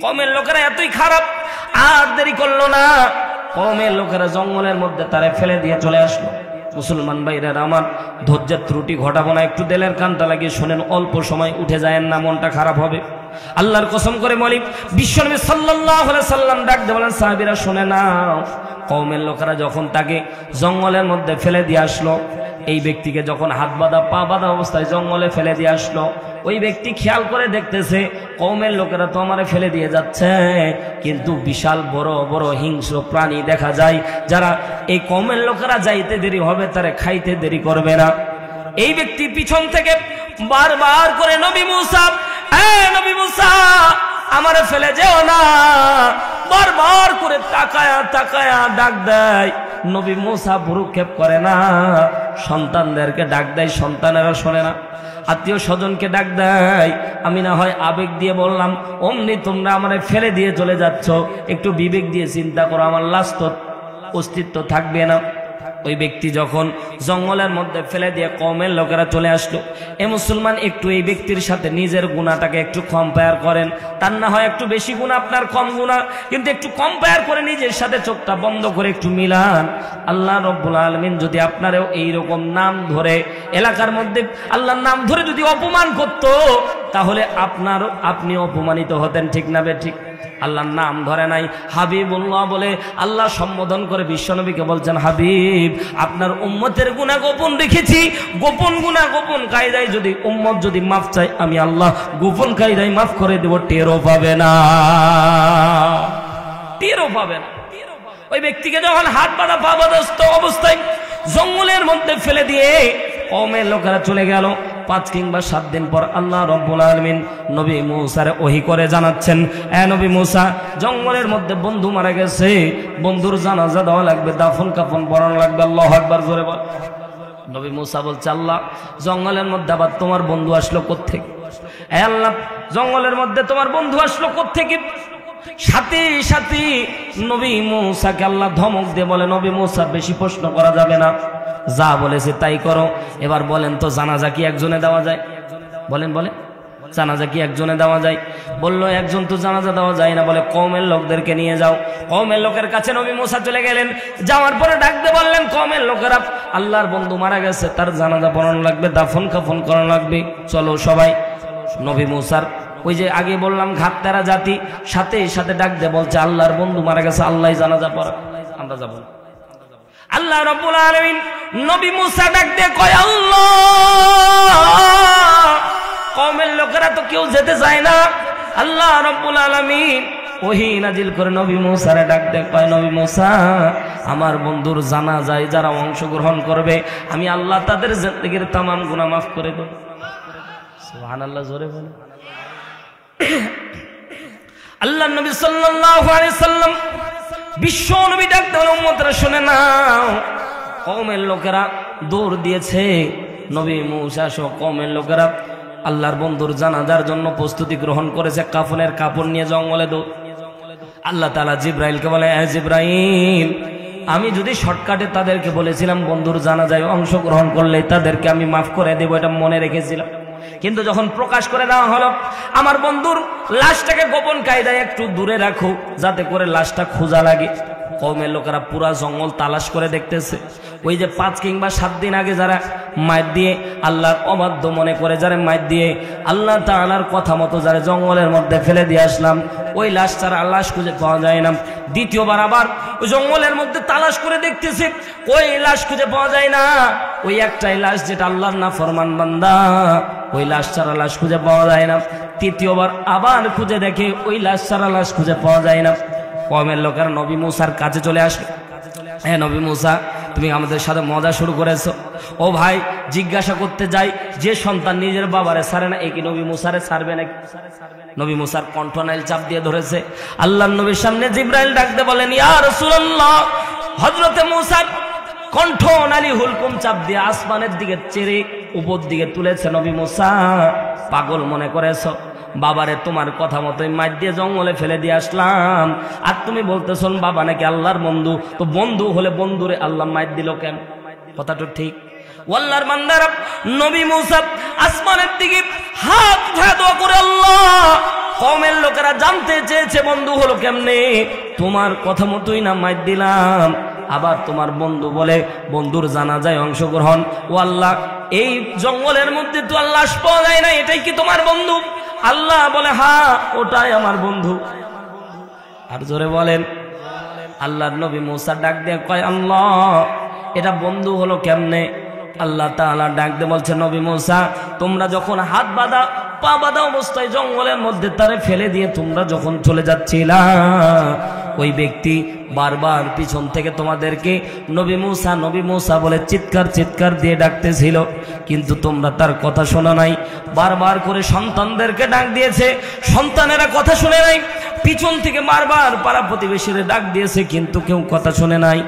কমের লোকেরা এতই খারাপ, আর দেরি করলো না, কমের লোকেরা জঙ্গলের মধ্যে তারে ফেলে দিয়ে চলে আসলো। মুসলমান ভাইরা আমার, ধৈর্যের ত্রুটি ঘটাবো না, একটু দিলের কানটা লাগিয়ে শোনেন, অল্প সময় উঠে যায়েন না, মনটা খারাপ হবে। আল্লাহর কসম করে বলি, বিশ্বনবী সাল্লাল্লাহু আলাইহি সাল্লাম ডাকতে বলেন, সাহাবীরা শুনে নাও। কওমের লোকেরা যখন তাকে জঙ্গলের মধ্যে ফেলে দিয়ে আসলো, এই ব্যক্তিকে যখন হাত বাঁধা পা বাঁধা অবস্থায় জঙ্গলে ফেলে দিয়ে আসলো, ওই ব্যক্তি খেয়াল করে দেখতেছে, কওমের লোকেরা তো আমারে ফেলে দিয়ে যাচ্ছে, কিন্তু বিশাল বড় বড় হিংস্র প্রাণী দেখা যায়, যারা এই কওমের লোকেরা যাইতে দেরি হবে তারা খাইতে দেরি করবে না। এই ব্যক্তি পিছন থেকে বারবার করে, নবী মুসা, নবী মুসা, আমারে ফেলে যেও না, বারবার করে তাকায়া তাকায়া ডাক দেয়। নবী মুসা ভ্রুক্ষেপ করে না, সন্তানদেরকে ডাক দেয়, সন্তানেরা শোনে না, আত্মীয় স্বজনকে ডাক দেয়। আমি না হয় আবেগ দিয়ে বললাম, অমনি তোমরা আমারে ফেলে দিয়ে চলে যাচ্ছ, একটু বিবেক দিয়ে চিন্তা করো, আমার লাশ তো অস্তিত্ব থাকবে না। ওই ব্যক্তি যখন জঙ্গলের মধ্যে ফেলে দিয়ে কওমের লোকেরা চলে আসলো, এ মুসলমান, একটু এই ব্যক্তির সাথে নিজের গুনাহটাকে একটু কম্পেয়ার করেন। তার না হয় একটু বেশি গুনাহ, আপনার কম গুনাহ, কিন্তু একটু কম্পেয়ার করে নিজের সাথে চোখটা বন্ধ করে একটু মিলান। আল্লাহ রাব্বুল আলামিন যদি আপনারও এইরকম নাম ধরে এলাকার মধ্যে আল্লাহর নাম ধরে যদি অপমান করত, তাহলে আপনি অপমানিত হতেন, ঠিক না বে ঠিক? আল্লাহর নাম ধরে নাই, হাবিবুল্লাহ বলে আল্লাহ সম্বোধন করে বিশ্বনবীকে বলছেন, হাবিব, আপনার উম্মতের গুনাহ গোপন রেখেছি, গোপন গুনাহ গোপন কায়দায় যদি উম্মত যদি মাফ চায়, আমি আল্লাহ গোপন কায়দায় মাফ করে দেব, টেরও পাবে না, টেরও পাবে না। ওই ব্যক্তিকে যখন হাত বাঁধা পা বাঁধা অবস্থায় জঙ্গলের মধ্যে ফেলে দিয়ে কওমের লোকেরা চলে গেল। 5 কিংবা 7 দিন পর আল্লাহ রাব্বুল আলামিন নবী মুসার ওহী করে জানাচ্ছেন, এ নবী মুসা, জঙ্গলের মধ্যে বন্ধু মারা গেছে, বন্ধুর জানাজা দেওয়া লাগবে, দাফন কাফন পড়ানো লাগবে। আল্লাহু আকবার, জোরে বল। নবী মুসা বলছে, আল্লাহ, জঙ্গলের মধ্যে আবার তোমার বন্ধু আসলো কোত্থেকে? এ আল্লাহ, জঙ্গলের মধ্যে তোমার বন্ধু আসলো কোত্থেকে? সাথে সাথে নবী মুসাকে আল্লাহ ধমক দিয়ে বলে, নবী মুসা, বেশি প্রশ্ন করা যাবে না, যা বলেছে তাই করো। এবার বলেন তো, জানাজা কি একজনে দেওয়া যায়? বলেন বলেন, জানাজা কি একজনে দেওয়া যায়? বললো, একজন তো জানাজা দেওয়া যায় না। বলে, কওমের লোকদেরকে নিয়ে যাও। কওমের লোকের কাছে নবী মুসা চলে গেলেন। যাওয়ার পরে ডাকতে বললেন, কওমের লোকেরা, আল্লাহর বন্ধু মারা গেছে, তার জানাজা পড়ানো লাগবে, দাফন কাফন করানো লাগবে, চলো সবাই। নবী মুসার ওই যে আগে বললাম ঘাটতারা জাতি, সাথে সাথে ডাক দিয়ে বলছে, আল্লাহর বন্ধু মারা গেছে, আল্লাহ জানাজা পড়া, আমরা যাবো। আল্লাহ রাব্বুল আলামিন নবী মুসা ডাক দিয়ে কয় আল্লাহ, কওমের লোকেরা তো কেউ যেতে চায় না। আল্লাহ রাব্বুল আলামিন ওহী নাজিল করে নবী মুসারে ডাক দিয়ে কয় নবী মুসা, আমার বন্ধুর জানাজায় যারা অংশগ্রহণ করবে আমি আল্লাহ তাদের জিন্দেগীর তামাম গুনাহ মাফ করে দেব। সুবহানাল্লাহ, জোরে বলে। আল্লাহ নবী সাল্লাল্লাহু আলাইহি সাল্লাম বিশ্ব নবী ডাক দিয়ে উম্মতরা শুনে নাও, কওমের লোকেরা দৌড় দিয়েছে। নবী মুসা সহ কওমের লোকেরা আল্লাহর বন্ধুর জানাজার জন্য প্রস্তুতি গ্রহণ করেছে, কাফনের কাপড় নিয়ে জঙ্গলে দৌড়। আল্লাহ তাআলা জিব্রাইলকে বলে, এ জিব্রাইল, আমি যদি শর্টকাটে তাদেরকে বলেছিলাম বন্ধুর জানাজায় অংশগ্রহণ করলে তাদেরকে আমি মাফ করে দেব, এটা মনে রেখেছিলাম। কিন্তু যখন প্রকাশ করে দেওয়া হলো আমার বন্ধুর লাশটাকে গোপন কায়দায় একটু দূরে রাখো যাতে করে লাশটা খোঁজা লাগে। কওমের লোকেরা পুরা জঙ্গল তালাশ করে দেখতেছে। ওই যে 5 কিংবা 7 দিন আগে যারা মাইর দিয়ে আল্লাহর অবাধ্য মনে করে যারা মাইর দিয়ে আল্লাহ তাআলার কথা মতো যারা জঙ্গলের মধ্যে ফেলে দিয়ে আসলাম, ওই লাশ ছাড়া লাশ খুঁজে পাওয়া যায় না। দ্বিতীয়বার আবার ওই জঙ্গলের মধ্যে তালাশ করে দেখতেছে, ওই লাশ খুঁজে পাওয়া যায় না। ওই একটাই লাশ যেটা আল্লাহর নাফরমান বান্দা, ওই লাশ ছাড়া লাশ খুঁজে পাওয়া যায় না। তৃতীয়বার আবার খুঁজে দেখে, ওই লাশ ছাড়া লাশ খুঁজে পাওয়া যায় না। কওমের লোকেরা নবী মুসার কাছে চলে আসলো, হ্যাঁ নবী মুসা, তুমি আমাদের সাথে মজা শুরু করেছো। ও ভাই, জিজ্ঞাসা করতে যাই, যে সন্তান নিজের বাবারে ছাড়ে না, এই কি নবী মুসারে ছাড়বে নাকি? নবী মুসার কণ্ঠনাইল চাপ দিয়ে ধরেছে। আল্লাহর নবীর সামনে জিব্রাইল ডাকতে বলেন, ইয়া রাসূলুল্লাহ, হযরতে মুসার কণ্ঠনালী হুলকুম চাপ দিয়ে আসমানের দিকে চেড়ে উপর দিকে তুলেছে। নবী মুসা, পাগল মনে করেছো? বাবারে তোমার কথা মতোই মাইর দিয়ে জঙ্গলে ফেলে দিয়ে আসলাম, আর তুমি বলতেছো বাবা নাকি আল্লাহর বন্ধু। তো বন্ধু হলে বন্ধুরে আল্লাহ মাইর দিল কেন? কথাটা ঠিক। আল্লাহর বান্দারা নবী মুসা আসমানের দিকে হাত উঠায় দোয়া করে, আল্লাহ, কওমের লোকেরা জানতে চেয়েছে বন্ধু হলো কেমনে, তোমার কথা মতোই না মাইর দিলাম। আবার তোমার বন্ধু বলে বন্ধুর জানাজায় অংশগ্রহণ। ও আল্লাহ, এই জঙ্গলের মধ্যে তো আল্লাহ লাশ পাওয়া যায় না, এটাই কি তোমার বন্ধু? আল্লাহ বলে, হ্যাঁ ওটাই আমার বন্ধু। আর জোরে বলেন। আল্লাহর নবী মুসা ডাক দিয়ে কয়, আল্লাহ, এটা বন্ধু হলো কেমনে? আল্লাহ তাআলা ডাক দিয়ে বলছে, নবী মুসা, তোমরা যখন হাত বাঁধা পা বাঁধা অবস্থায় জঙ্গলের মধ্যে তারে ফেলে দিয়ে তোমরা যখন চলে যাচ্ছিলা, ওই ব্যক্তি বারবার পিছন থেকে তোমাদেরকে নবী মুসা বলে চিৎকার দিয়ে ডাকতেছিল, কিন্তু তোমরা তার কথা শোনা নাই। বারবার করে সন্তানদেরকে ডাক দিয়েছে, সন্তানেরা কথা শুনে নাই। পিছন থেকে বারবার পাড়া প্রতিবেশীরা ডাক দিয়েছে, কিন্তু কেউ কথা শুনে নাই।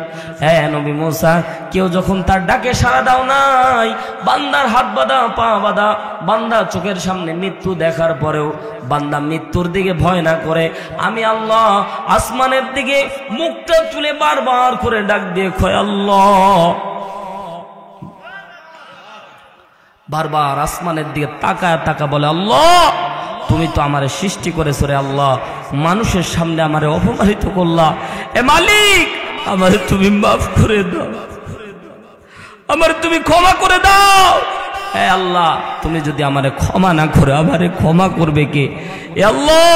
হ্যাঁ নবী মুসা, কেউ যখন তার ডাকে সাড়া দাও নাই, বান্দার হাত বাঁধা পা বাঁধা, বান্দা চোখের সামনে মৃত্যু দেখার পরেও বান্দা মৃত্যুর দিকে ভয় না করে, আমি আল্লাহ আসমানের দিকে মুখটা তুলে বারবার করে ডাক দিয়ে কয়, আল্লাহ, বারবার আসমানের দিকে তাকা বলে, আল্লাহ, তুমি তো আমারে সৃষ্টি করেছো রে আল্লাহ, মানুষের সামনে আমারে অপমানিত করলা, এ মালিক, আমারে তুমি মাফ করে দাও, আমারে তুমি ক্ষমা করে দাও। হে আল্লাহ, তুমি যদি আমারে ক্ষমা না করে আমারে ক্ষমা করবে কে? এ আল্লাহ,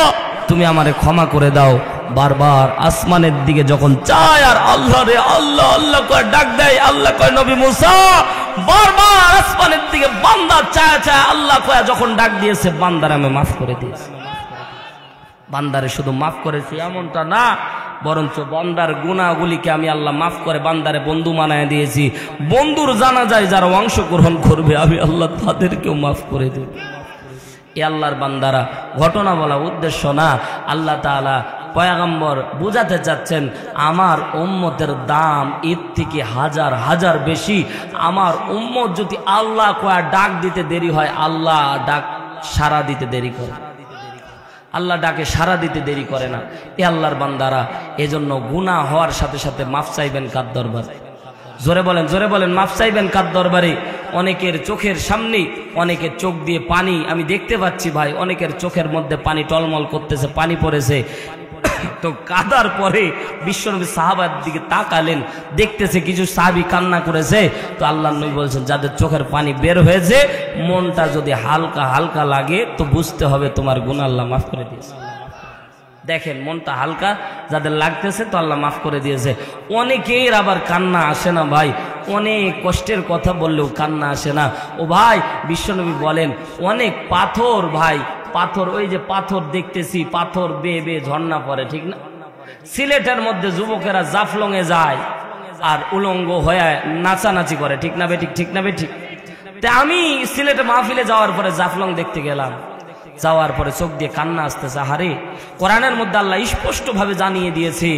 তুমি আমারে ক্ষমা করে দাও। বারবার আসমানের দিকে যখন চায় আর আল্লাহ রে আল্লাহ আল্লাহ করে ডাক দেয়, আল্লাহ কয়, নবী মুসা, বারবার আসমানের দিকে বান্দা চায় আল্লাহ কয় যখন ডাক দিয়েছে, বান্দার আমি মাফ করে দিয়েছি। বান্দারে শুধু মাফ করেছি এমনটা না, বরঞ্চ বান্দার গুনাহগুলিকে আমি আল্লাহ মাফ করে বান্দারে বন্ধু বানায় দিয়েছি। বন্ধুর জানাজায় যারা অংশগ্রহণ করবে আমি আল্লাহ তাদেরকেও মাফ করে দেব। এ আল্লাহর বান্দারা, ঘটনা বলা উদ্দেশ্য না, আল্লাহ তাআলা পয়গম্বর বুঝাতে চাচ্ছেন আমার উম্মতের দাম এর থেকে হাজার হাজার বেশি। আমার উম্মত যদি আল্লাহ কয়া ডাক দিতে দেরি হয়, আল্লাহ ডাক সাড়া দিতে দেরি করে, আল্লাহ ডাকে সাড়া দিতে দেরি করে না। এ আল্লাহর বান্দারা, এজন্য গুনাহ হওয়ার সাথে সাথে মাফ চাইবেন কার দরবারে? জোরে বলেন, মাফ চাইবেন কার দরবারে? অনেকের চোখের সামনে, অনেকের চোখ দিয়ে পানি আমি দেখতে পাচ্ছি ভাই, অনেকের চোখের মধ্যে পানি টলমল করতেছে, পানি পড়েছে। তো কাদার পরে বিশ্বনবী সাহাবার দিকে তাকালেন, দেখতেছে কিছু সাহাবী কান্না করেছে। তো আল্লাহর নবী বলছেন, যাদের চোখের পানি বের হয়েছে, মনটা যদি হালকা হালকা লাগে তো বুঝতে হবে তোমার গুনাহ আল্লাহ মাফ করে দিয়েছে। দেখেন, মনটা হালকা যাদের লাগতেছে তো আল্লাহ মাফ করে দিয়েছে। অনেকের আবার কান্না আসে না ভাই, অনেক কষ্টের কথা বললেও কান্না আসে না। ও ভাই, বিশ্বনবী বলেন অনেক পাথর, ভাই পাথর, ওই যে পাথর দেখতেছি, পাথর বেয়ে বেয়ে ঝর্ণা পড়ে, ঠিক না? সিলেটের মধ্যে যুবকেরা জাফলংয়ে যায় আর উলঙ্গ হয়ে নাচানাচি করে, ঠিক না বেঠিক? ঠিক না বেঠিক? তা আমি সিলেটে মাহফিলে যাওয়ার পরে জাফলং দেখতে গেলাম, যাওয়ার পরে চোখ দিয়ে কান্না আসতেছে। হারে, কোরআনের মধ্যে আল্লাহ স্পষ্ট ভাবে জানিয়ে দিয়েছে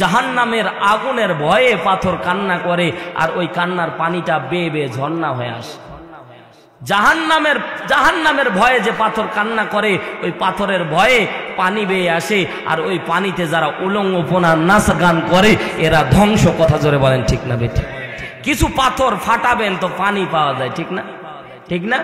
জাহান্নামের আগুনের ভয়ে পাথর কান্না করে, আর ওই কান্নার পানিটা বেয়ে বেয়ে ঝর্ণা হয়ে আসে। জাহান্নামের ভয়ে যে পাথর কান্না করে, ওই পাথরের ভয়ে পানি বেয়ে আসে, আর ওই পানিতে যারা উলঙ্গপনা নাচ গান করে এরা ধ্বংস। কথা জোরে বলেন ঠিক না বেঠিক? কিছু পাথর ফাটাবেন তো পানি পাওয়া যায়, ঠিক না? ঠিক না?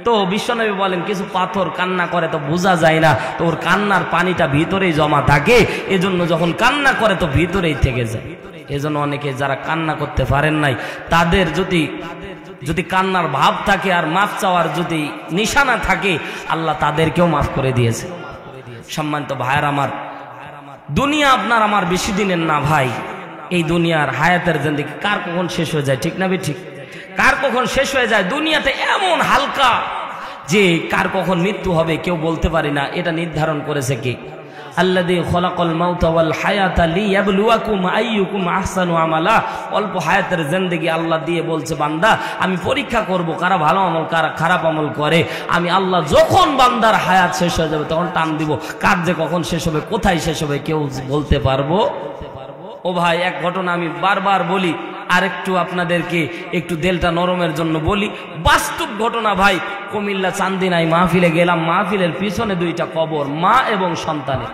তো বিশ্বনবী বলেন কিছু পাথর কান্না করে তো বোঝা যায় না, তো ওর কান্নার পানিটা ভিতরেই জমা থাকে, এজন্য যখন কান্না করে তো ভিতরেই থেকে যায়। এজন্য অনেকে যারা কান্না করতে পারেন নাই, তাদের যদি কান্নার ভাব থাকে আর মাফ চাওয়ার যদি নিশানা থাকে, আল্লাহ তাদেরকেও মাফ করে দিয়েছে। সম্মানিত ভাইয়ের আমার, দুনিয়া আপনার আমার বেশি দিনের না ভাই। এই দুনিয়ার হায়াতের জিন্দেগি কার কখন শেষ হয়ে যায়, ঠিক না বেঠিক? কার কখন শেষ হয়ে যায়। দুনিয়াতে এমন হালকা যে কার কখন মৃত্যু হবে কেউ বলতে পারি না। এটা নির্ধারণ করেছে কে? আল্লাযী খলাকাল মাউতা ওয়াল হায়াতা লিয়াবলুয়াকুম আইয়ুকুম আহসানু আমালা। অল্প হায়াতের জিন্দেগি আল্লাহ দিয়ে বলছে, বান্দা আমি পরীক্ষা করব কারা ভালো আমল কারা খারাপ আমল করে। আমি আল্লাহ যখন বান্দার হায়াত শেষ হয়ে যাবে তখন টান দিব। কার যে কখন শেষ হবে, কোথায় শেষ হবে কেউ বলতে পারবো? ও ভাই, এক ঘটনা আমি বারবার বলি, আর একটু আপনাদেরকে একটু দিলটা নরমের জন্য বলি, বাস্তব ঘটনা ভাই। কুমিল্লা চান্দিনায় মাহফিলে গেলাম, মাহফিলের পিছনে দুইটা কবর, মা এবং সন্তানের।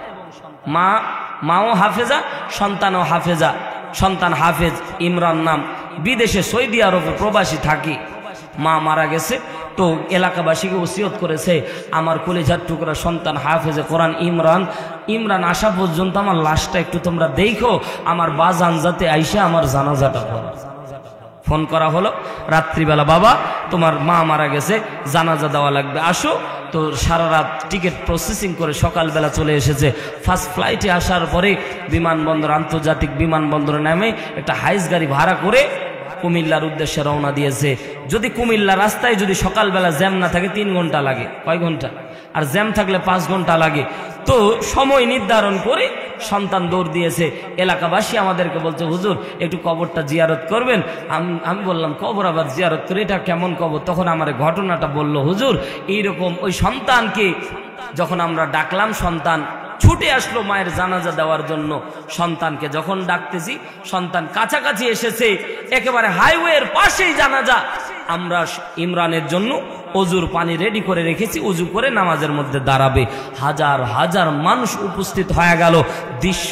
মাও হাফেজা, সন্তানও হাফেজা। সন্তান হাফেজ, ইমরান নাম, বিদেশে সৌদি আরবে প্রবাসী থাকে। মা মারা গেছে, তো এলাকাবাসীকে ওসিয়ত করেছে আমার কলিজার টুকরা সন্তান হাফেজে কোরআন ইমরান আসা পর্যন্ত আমার লাশটা একটু তোমরা দেখো, আমার বাজান যাতে আইসা আমার জানাজাটা পড়ে। ফোন করা হলো রাত্রিবেলা, বাবা তোমার মা মারা গেছে, জানাজা দেওয়া লাগবে, আসো। তো সারা রাত টিকিট প্রসেসিং করে সকালবেলা চলে এসেছে। ফার্স্ট ফ্লাইটে আসার পরে বিমানবন্দর, আন্তর্জাতিক বিমানবন্দরে নামে একটা হাইস গাড়ি ভাড়া করে কুমিল্লার উদ্দেশ্যে রওনা দিয়েছে। যদি কুমিল্লা রাস্তায় যদি সকালবেলা জ্যাম না থাকে 3 ঘন্টা লাগে, কয় ঘন্টা? আর জ্যাম থাকলে 5 ঘন্টা লাগে। তো সময় নির্ধারণ করে সন্তান দৌড় দিয়েছে। এলাকাবাসী আমাদেরকে বলছে, হুজুর একটু কবরটা জিয়ারত করবেন। আমি বললাম, কবর আবার জিয়ারত করে, এটা কেমন কবর? তখন আমার ঘটনাটা বলল, হুজুর এইরকম ওই সন্তানকে যখন আমরা ডাকলাম, সন্তান ছুটে আসলো মায়ের জানাজা দেওয়ার জন্য। সন্তানকে যখন ডাকতেছি, সন্তান কাছাকাছি এসেছে, একেবারে হাইওয়ের পাশেই জানাজা। আমরা ইমরানের জন্য অজুর পানি রেডি করে রেখেছি, উজু করে নামাজের মধ্যে দাঁড়াবে। হাজার হাজার মানুষ উপস্থিত হয়ে গেল। দৃশ্য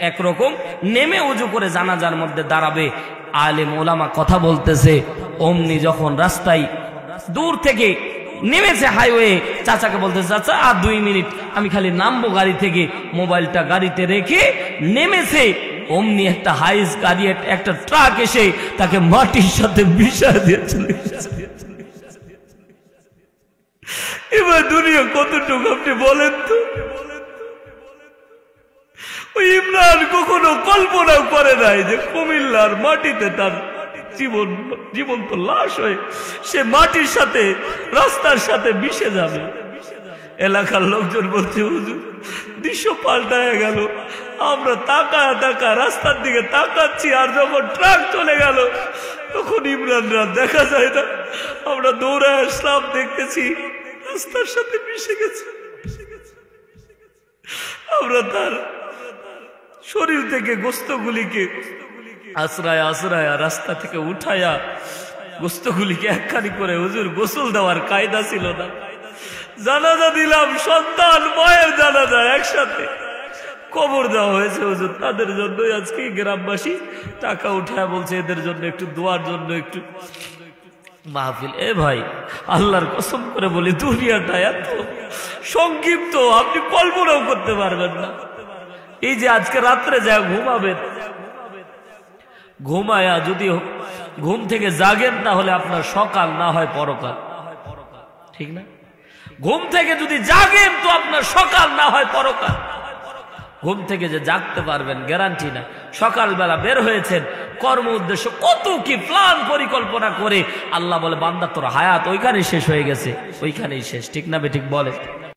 একরকম, নেমে উজু করে জানাজার মধ্যে দাঁড়াবে। আলেম ওলামা কথা বলতেছে। অমনি যখন রাস্তায় দূর থেকে নেমেছে হাইওয়ে, চাচাকে বলতেছে, চাচা আর 2 মিনিট, আমি খালি নামবো গাড়ি থেকে। মোবাইলটা গাড়িতে রেখে নেমেছে। অমনি একটা হাইস গাড়ি, একটা ট্রাক এসে তাকে মাটির সাথে মিশিয়ে দিয়েছিল। এবার দুনিয়া কতটুকু আপনি বলেন তো? ওই ইমরান কখনো কল্পনাও করে নাই যে কুমিল্লার মাটিতে তার জীবন্ত লাশ হয়ে সে মাটির সাথে, রাস্তার সাথে মিশে যাবে। এলাকার লোকজন বলছে, হুজুর দৃশ্য পাল্টায় গেল। আমরা তাকা রাস্তার দিকে তাকাচ্ছি, আর যখন ট্রাক চলে গেল তখন ইমরানরা দেখা যায় না। আমরা দৌড়ে আসলাম, দেখতেছি রাস্তার সাথে মিশে গেছে। আমরা তার শরীর থেকে গোস্তগুলিকে আশ্রয়া রাস্তা থেকে উঠায়া গোস্তগুলিকে একখানি করে, হুজুর গোসল দেওয়ার কায়দা ছিল না, জানাজা দিলাম। সন্তান মায়ের জানাজা একসাথে কবর দেওয়া হয়েছে হুজুর। তাদের জন্যই আজকে গ্রামবাসী টাকা উঠায় বলছে এদের জন্য একটু দোয়ার জন্য একটু মাহফিল। এ ভাই, আল্লাহর কসম করে বলি, দুনিয়াটা এত সংক্ষিপ্ত আপনি কল্পনাও করতে পারবেন না। এই যে আজকে রাত্রে যা ঘুমাবেন, ঘুমায়া যদি ঘুম থেকে জাগেন তাহলে আপনার সকাল না হয় পরকাল, ঠিক না? ঘুম থেকে যদি জাগেন তো আপনার সকাল না হয় পরকাল। ঘুম থেকে যে জাগতে পারবেন গ্যারান্টি না। সকালবেলা বের হয়েছেন, কর্ম উদ্দেশ্য কত কি প্ল্যান পরিকল্পনা করে, আল্লাহ বলে বান্দা তোর হায়াত ওইখানেই শেষ হয়ে গেছে, ওইখানেই শেষ। ঠিক না বেঠিক বলে?